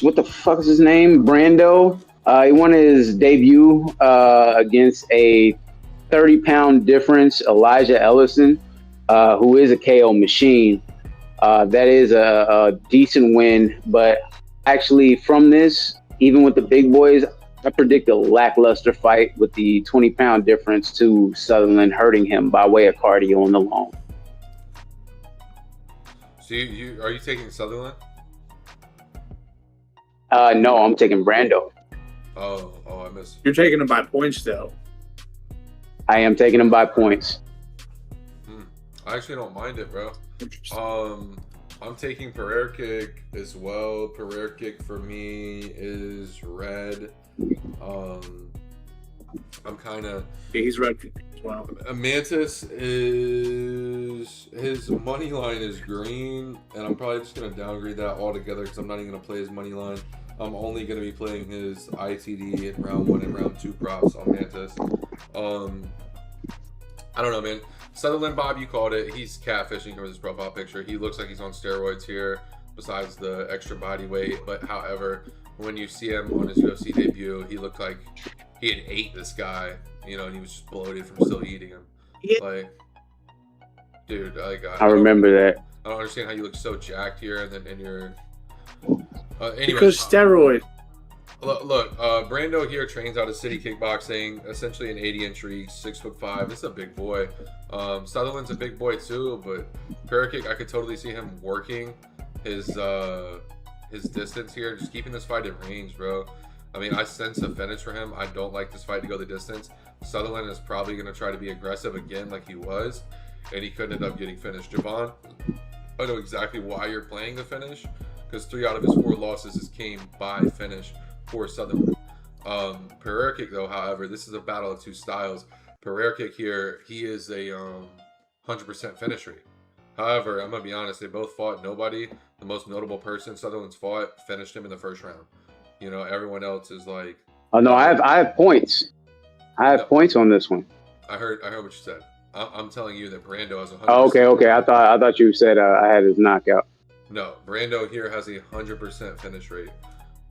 what the fuck is his name? Brando. He won his debut against a 30-pound difference, Elijah Ellison, who is a KO machine. That is a decent win, but actually from this, even with the big boys, I predict a lackluster fight with the 20-pound difference to Sutherland hurting him by way of cardio on the long. So are you taking Sutherland? No, I'm taking Brando. Oh, I missed. You're taking him by points though. I am taking him by points. I actually don't mind it, bro. I'm taking Perreric as well. Perreric for me is red. I'm kind of. Yeah, he's red as well. Mantis is his money line is green, and I'm probably just gonna downgrade that altogether because I'm not even gonna play his money line. I'm only gonna be playing his ITD in round 1 and round 2 props on Mantis. I don't know, man. Sutherland, Bob, you called it. He's catfishing from his profile picture. He looks like he's on steroids here, besides the extra body weight. But however, when you see him on his UFC debut, he looked like he had ate this guy, you know, and he was just bloated from still eating him. Yeah. Like, dude, I remember that. I don't understand how you look so jacked here, and you're. Anyway, because steroid. Look, Brando here trains out of City Kickboxing, essentially an 80-inch reach, 6'5". This is a big boy. Sutherland's a big boy too, but Perreric, I could totally see him working his distance here, just keeping this fight at range, bro. I mean, I sense a finish for him. I don't like this fight to go the distance. Sutherland is probably going to try to be aggressive again like he was, and he could end up getting finished. Javon, I know exactly why you're playing the finish, because 3 out of his 4 losses came by finish for Sutherland. Perreric, though, however, this is a battle of 2 styles. Perreric here, he is a 100% finish rate. However, I'm going to be honest, they both fought nobody. The most notable person Sutherland's fought finished him in the first round. You know, everyone else is like Oh no, I have points. I have points on this one. I heard what you said. I'm telling you that Brando has 100%. Oh, okay. I thought you said I had his knockout. No, Brando here has a 100% finish rate,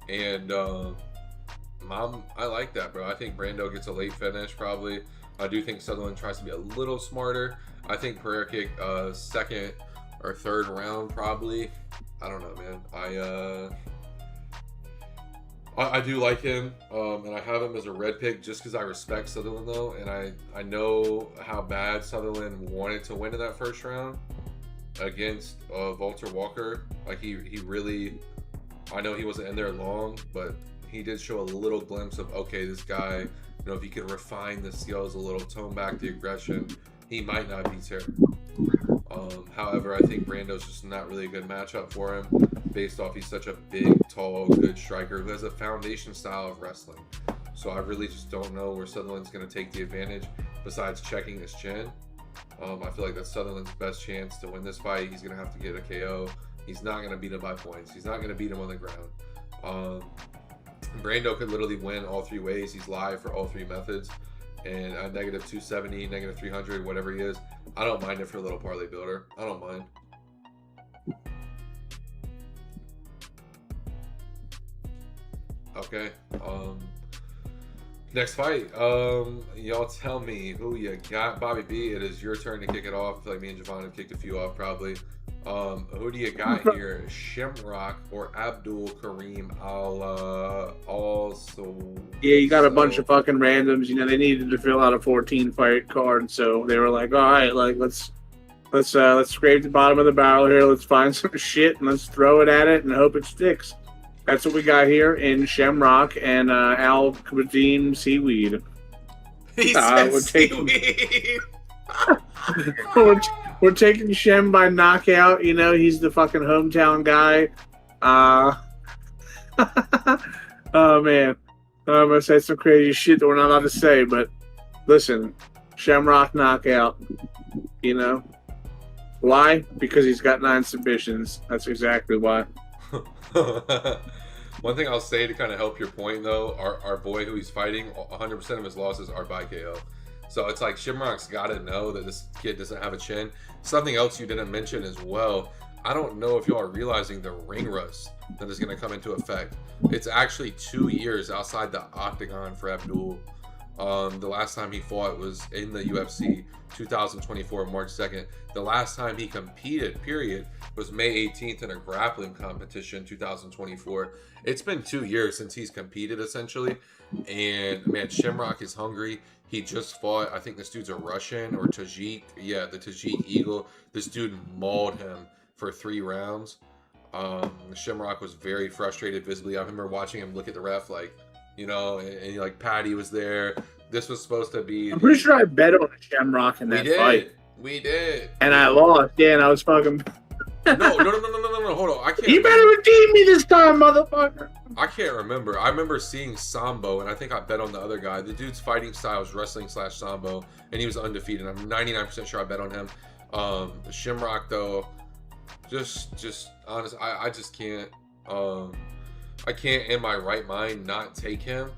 and I like that, bro. I think Brando gets a late finish probably. I do think Sutherland tries to be a little smarter. I think Pereira kick second or third round probably. I don't know, man. I do like him, and I have him as a red pick just because I respect Sutherland though, and I know how bad Sutherland wanted to win in that first round against Walter Walker. Like he really, I know he wasn't in there long, but he did show a little glimpse of, okay, this guy, you know, if he could refine the skills a little, tone back the aggression, he might not be terrible. However, I think Brando's just not really a good matchup for him based off he's such a big, tall, good striker who has a foundation style of wrestling. So I really just don't know where Sutherland's going to take the advantage besides checking his chin. I feel like that's Sutherland's best chance to win this fight. He's going to have to get a KO. He's not going to beat him by points. He's not going to beat him on the ground. Brando could literally win all three ways. He's live for all three methods. And at negative 270, negative 300, whatever he is, I don't mind it for a little parlay builder. I don't mind. Okay. Next fight. Y'all tell me who you got. Bobby B, it is your turn to kick it off. I feel like me and Javon have kicked a few off probably. Who do you got here? Shamrock or Abdul Karim also? Yeah, you got a bunch of fucking randoms. You know, they needed to fill out a 14 fight card, so they were like, all right, like let's scrape the bottom of the barrel here. Let's find some shit and let's throw it at it and hope it sticks. That's what we got here in Shamrock and Al Kadim Seaweed. He said seaweed. We're taking Shem by knockout. You know, he's the fucking hometown guy. Oh, man. I'm going to say some crazy shit that we're not allowed to say, but listen, Shamrock knockout. You know? Why? Because he's got 9 submissions. That's exactly why. One thing I'll say to kind of help your point, though, our boy who he's fighting, 100% of his losses are by KO. So it's like Shamrock's got to know that this kid doesn't have a chin. Something else you didn't mention as well, I don't know if you are realizing the ring rust that is going to come into effect. It's actually 2 years outside the octagon for Abdul. The last time he fought was in the UFC 2024, March 2nd. The last time he competed, period, was May 18th in a grappling competition, 2024. It's been 2 years since he's competed, essentially. And, man, Shamrock is hungry. He just fought, I think this dude's a Russian or Tajik. Yeah, the Tajik Eagle. This dude mauled him for 3 rounds. Shamrock was very frustrated visibly. I remember watching him look at the ref like, you know, and like Patty was there. This was supposed to be... I'm pretty sure I bet on Shamrock in that fight. We did. And I lost. Yeah, and I was fucking... No, hold on. I can't. You better redeem me this time, motherfucker. I can't remember. I remember seeing Sambo, and I think I bet on the other guy. The dude's fighting style is wrestling/Sambo, and he was undefeated. I'm 99% sure I bet on him. Shamrock, though, just honest, I just can't. I can't in my right mind not take him.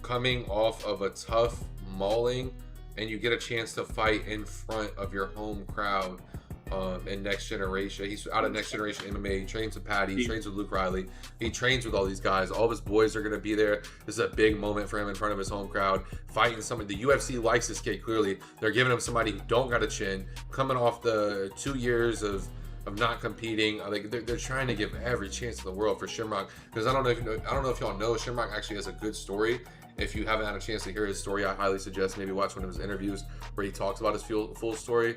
Coming off of a tough mauling, and you get a chance to fight in front of your home crowd. In Next Generation. He's out of Next Generation MMA. He trains with Patty. He trains with Luke Riley. He trains with all these guys. All of his boys are going to be there. This is a big moment for him in front of his home crowd. Fighting somebody. The UFC likes this kid, clearly. They're giving him somebody who don't got a chin. Coming off the 2 years of not competing. Like they're trying to give every chance in the world for Shamrock. Because I don't know if y'all know, Shamrock actually has a good story. If you haven't had a chance to hear his story, I highly suggest maybe watch one of his interviews where he talks about his full story.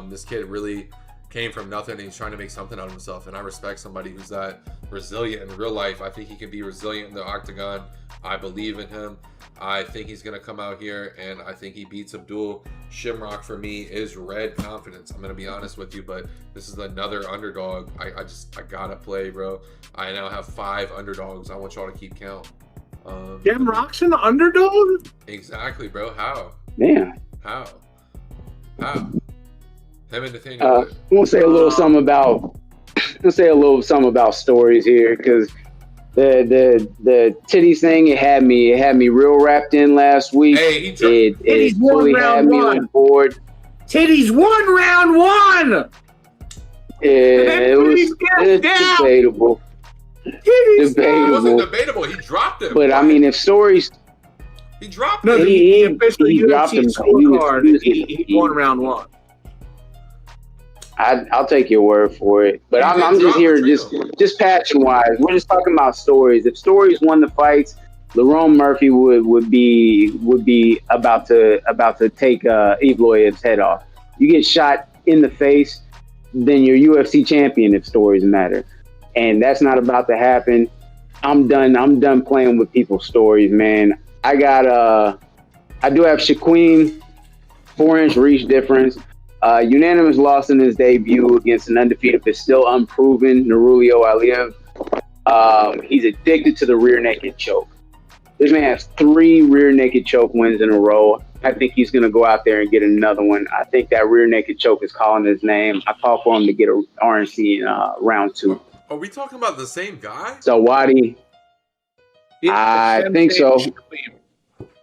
This kid really came from nothing and he's trying to make something out of himself. And I respect somebody who's that resilient in real life. I think he can be resilient in the octagon. I believe in him. I think he's going to come out here and I think he beats Abdul. Shamrock for me is red confidence. I'm going to be honest with you, but this is another underdog. I got to play, bro. I now have 5 underdogs. I want y'all to keep count. Shamrock's an underdog? Exactly, bro. How? Man. How? Him and Nathaniel. I'm gonna say a little something about stories here because the titties thing, it had me real wrapped in last week. Hey, it fully had me on board. Titties won round one. It's debatable. It wasn't debatable. He dropped him. But I mean, if stories, he dropped no, him. he officially dropped him. Scorecard. He won round one. I'll take your word for it. But I'm just here, just passion wise. We're just talking about stories. If stories won the fights, Lerone Murphy would be about to take EVLOEV's head off. You get shot in the face, then you're UFC champion if stories matter, and that's not about to happen. I'm done playing with people's stories, man. I do have Shaquem, 4-inch reach difference. Unanimous loss in his debut against an undefeated but still unproven Nurulio Aliyev. He's addicted to the rear naked choke. This man has 3 rear naked choke wins in a row. I think he's going to go out there and get another one. I think that rear naked choke is calling his name. I call for him to get a RNC in round 2. Are we talking about the same guy? So Wadi, I think so.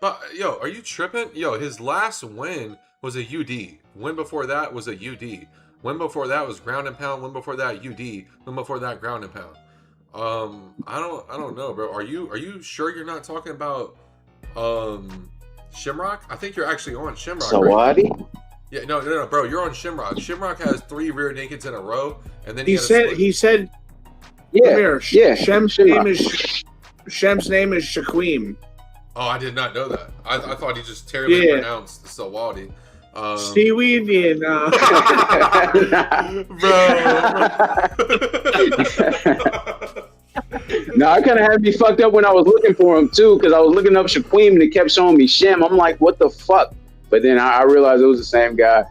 But yo, are you tripping? Yo, his last win was a UD. Win before that was a UD. Win before that was ground and pound. Win before that UD. Win before that ground and pound. I don't know, bro. Are you sure you're not talking about Shimrock? I think you're actually on Shimrock. So Wadi? Right? Yeah, no, bro. You're on Shimrock. Shimrock has 3 rear nakeds in a row, and then he said, yeah. Shem's name is Shaquem. Oh, I did not know that. I thought he just terribly pronounced Sawadi. Seaweed, bro. No, I kind of had me fucked up when I was looking for him too, because I was looking up Shaquem and it kept showing me Shem. I'm like, what the fuck? But then I realized it was the same guy.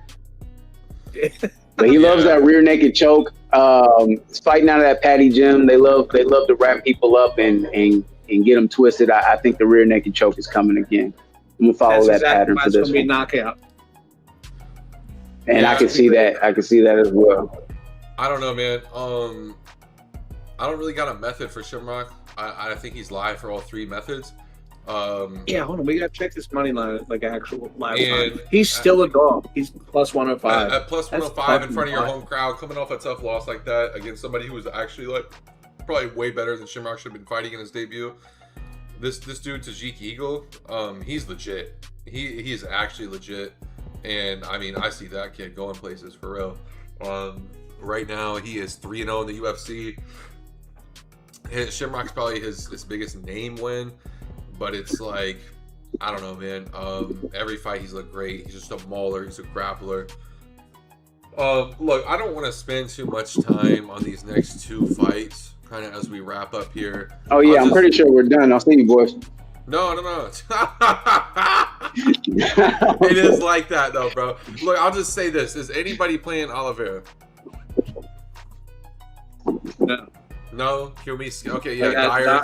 But he loves that rear naked choke. It's fighting out of that patty gym. They love to wrap people up and get them twisted. I think the rear naked choke is coming again. I'm gonna follow that pattern for this one. Knockout. And I can see that. I can see that as well. I don't know, man. I don't really got a method for Shimrock. I think he's live for all 3 methods. Yeah, hold on. We gotta check this money line, like actual live line. He's still a dog. He's plus 105. At plus 105 in front of your home crowd, coming off a tough loss like that against somebody who was actually like probably way better than Shimrock should have been fighting in his debut. This dude Tajik Eagle, he's legit. He is actually legit. And I mean, I see that kid going places for real. Right now, he is 3-0 in the UFC. Shimrock's probably his biggest name win, but it's like, I don't know, man. Every fight he's looked great. He's just a mauler. He's a grappler. Look, I don't want to spend too much time on these next 2 fights, kind of as we wrap up here. Oh yeah, I'm pretty sure we're done. I'll see you boys. No. It is like that though, bro. Look, I'll just say this: is anybody playing Oliveira? No. Okay, yeah, Dyer.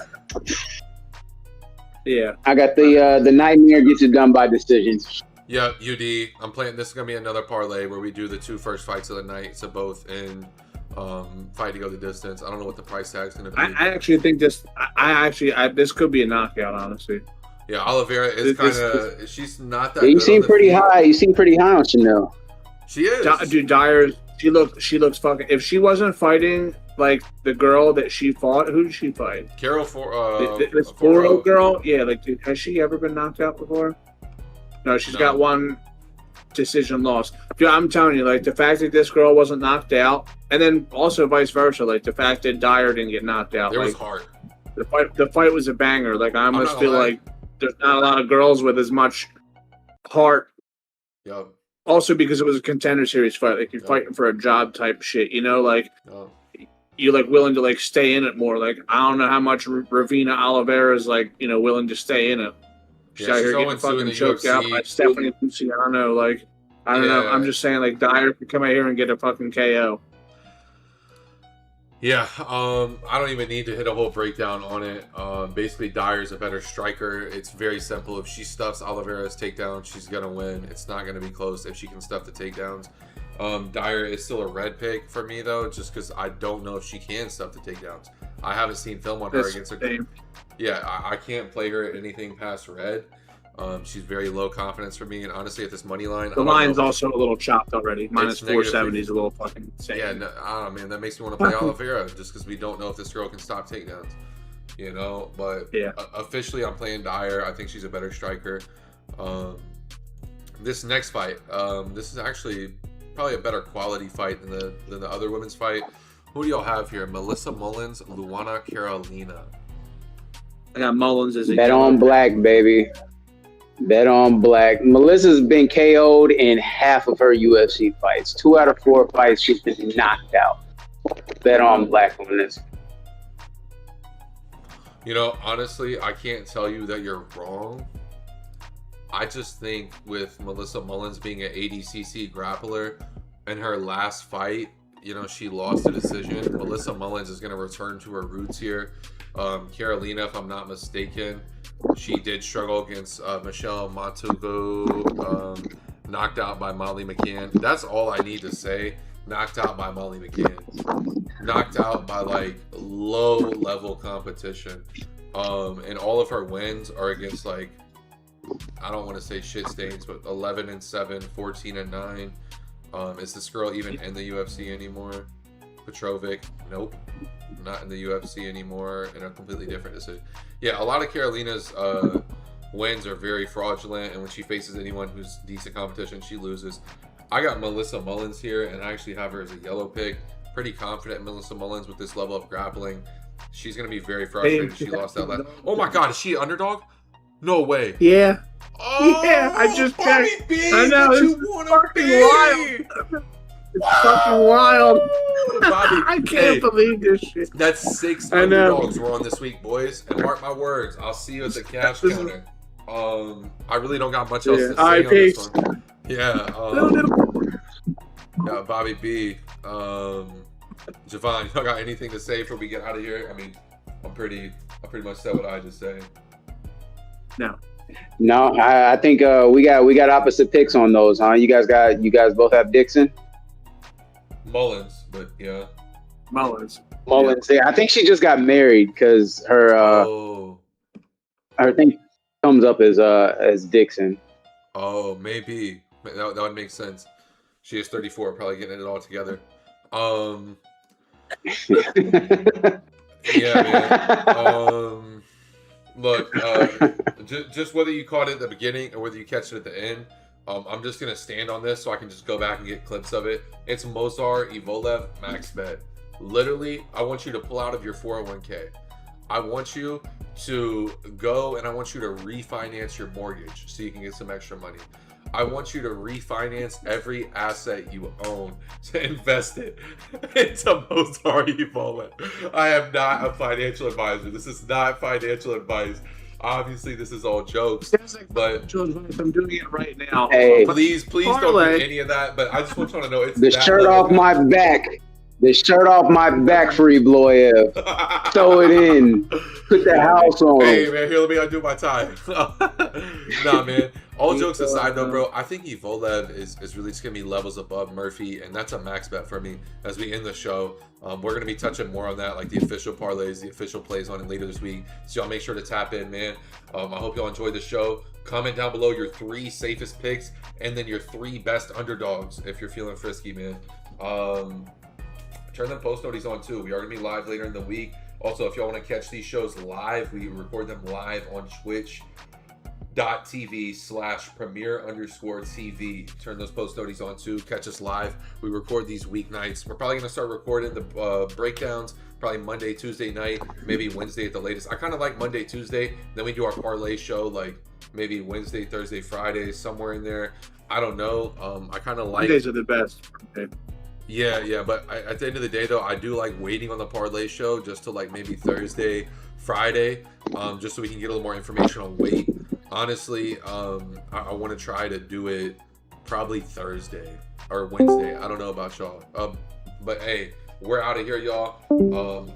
Yeah. I got the nightmare gets it done by decision. Yeah, UD. I'm playing. This is gonna be another parlay where we do the 2 first fights of the night, so both in fight to go the distance. I don't know what the price tag's gonna be. I actually think this. This could be a knockout, honestly. Yeah, Oliveira is kind of. She's not that. Yeah, you seem pretty high. You seem pretty high on Chanel. She is. Dude, Dyer. She looks fucking. If she wasn't fighting like the girl that she fought, who did she fight? Carol this Foro girl. Yeah, like, dude, has she ever been knocked out before? No, she's got 1 decision loss. Dude, I'm telling you, like, the fact that this girl wasn't knocked out, and then also vice versa, like the fact that Dyer didn't get knocked out. It like, was hard. The fight was a banger. Like, I almost feel like there's not a lot of girls with as much heart. Yep. Also because it was a contender series fight. Like, you're fighting for a job type shit, you know? Like, you're, like, willing to, like, stay in it more. Like, I don't know how much Ravina Oliveira is, like, you know, willing to stay in it. She's out here getting fucking choked out by Stephanie Lucy. I don't know. Like, I don't know. I'm just saying, like, Dyer could come out here and get a fucking KO. Yeah, I don't even need to hit a whole breakdown on it. Basically, Dyer's a better striker. It's very simple. If she stuffs Oliveira's takedown, she's going to win. It's not going to be close if she can stuff the takedowns. Dyer is still a red pick for me, though, just because I don't know if she can stuff the takedowns. I haven't seen film on her against her. Same. Yeah, I can't play her at anything past red. She's very low confidence for me, and honestly, at this money line, The line's also a little chopped already. Minus It's negative 470 is a little fucking insane. yeah, no, I don't know, man. That makes me want to play Oliveira just because we don't know if this girl can stop takedowns. You know, but Yeah. Officially, I'm playing Dyer. I think she's a better striker. This next fight, this is actually probably a better quality fight than the other women's fight. Who do y'all have here? Melissa Mullins, Luana Carolina. I got Mullins as a Bet on black, baby. Bet on black. Melissa's been KO'd in half of her UFC fights. 2 out of 4 fights, she's been knocked out. Bet on black on this. You know, honestly, I can't tell you that you're wrong. I just think with Melissa Mullins being an ADCC grappler in her last fight, you know, she lost a decision. Melissa Mullins is going to return to her roots here. Carolina, if I'm not mistaken, she did struggle against Michelle Matugo, knocked out by Molly McCann. That's all I need to say. Knocked out by Molly McCann. Knocked out by like low level competition. And all of her wins are against like, I don't want to say shit stains, but 11-7, 14-9. Is this girl even in the UFC anymore? Petrovic, nope, not in the UFC anymore, in a completely different decision. Yeah, a lot of Carolina's wins are very fraudulent, and when she faces anyone who's decent competition, she loses. I got Melissa Mullins here, and I actually have her as a yellow pick. Pretty confident in Melissa Mullins with this level of grappling. She's going to be very frustrated. She lost that last. Oh my God, is she an underdog? No way. Yeah. Oh, Yeah, I just Bobby checked. B, I know, what it's you wanna fucking be? wild. It's fucking wild. Bobby, I can't hey, believe this shit. That's 6 I know. underdogs we're on this week, boys. And mark my words, I'll see you at the cash counter. I really don't got much else to say All right, on this peace. one. Yeah, yeah, Bobby B. Javon, y'all got anything to say before we get out of here? I mean, I pretty much said what I just said. No, I think we got opposite picks on those, huh? You guys both have Dixon? Mullins, but yeah. Mullins. Yeah, I think she just got married because her thing comes up as Dixon. Oh, maybe. That would make sense. She is 34, probably getting it all together. Yeah, man. Look, just whether you caught it at the beginning or whether you catch it at the end, I'm just going to stand on this so I can just go back and get clips of it. It's Mozart EVLOEV max bet. Literally, I want you to pull out of your 401k. I want you to go and I want you to refinance your mortgage so you can get some extra money. I want you to refinance every asset you own to invest it into Mozart EVLOEV. I am not a financial advisor. This is not financial advice. Obviously, this is all jokes, but I'm doing it right now. Hey, please don't do any of that. But I just want you to know it's the shirt off my back. The shirt off my back for EVLOEV. Throw it in. Put the house on. Hey, man, here, let me undo my tie. Nah, man. All jokes aside, though, bro, I think EVLOEV is really just going to be levels above Murphy, and that's a max bet for me as we end the show. We're going to be touching more on that, like the official parlays, the official plays on it later this week. So y'all make sure to tap in, man. I hope y'all enjoyed the show. Comment down below your 3 safest picks and then your 3 best underdogs if you're feeling frisky, man. Turn them post noties on too. We are going to be live later in the week. Also, if y'all want to catch these shows live, we record them live on twitch.tv/premier_TV. Turn those post noties on too. Catch us live. We record these weeknights. We're probably going to start recording the breakdowns probably Monday, Tuesday night, maybe Wednesday at the latest. I kind of like Monday, Tuesday. Then we do our parlay show like maybe Wednesday, Thursday, Friday, somewhere in there. I don't know. I kind of like... Mondays are the best. Okay. Yeah, but at the end of the day, though, I do like waiting on the parlay show just to like maybe Thursday, Friday, just so we can get a little more information on weight. Honestly, I want to try to do it probably Thursday or Wednesday. I don't know about y'all. But hey, we're out of here, y'all.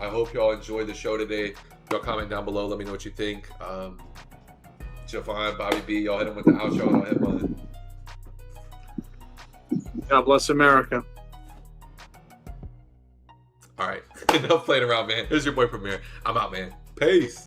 I hope y'all enjoyed the show today. Y'all comment down below. Let me know what you think. Javon, Bobby B, y'all hit him with the outro and I'll hit mine. God bless America. All right, enough playing around, man. Here's your boy Premier. I'm out, man. Peace.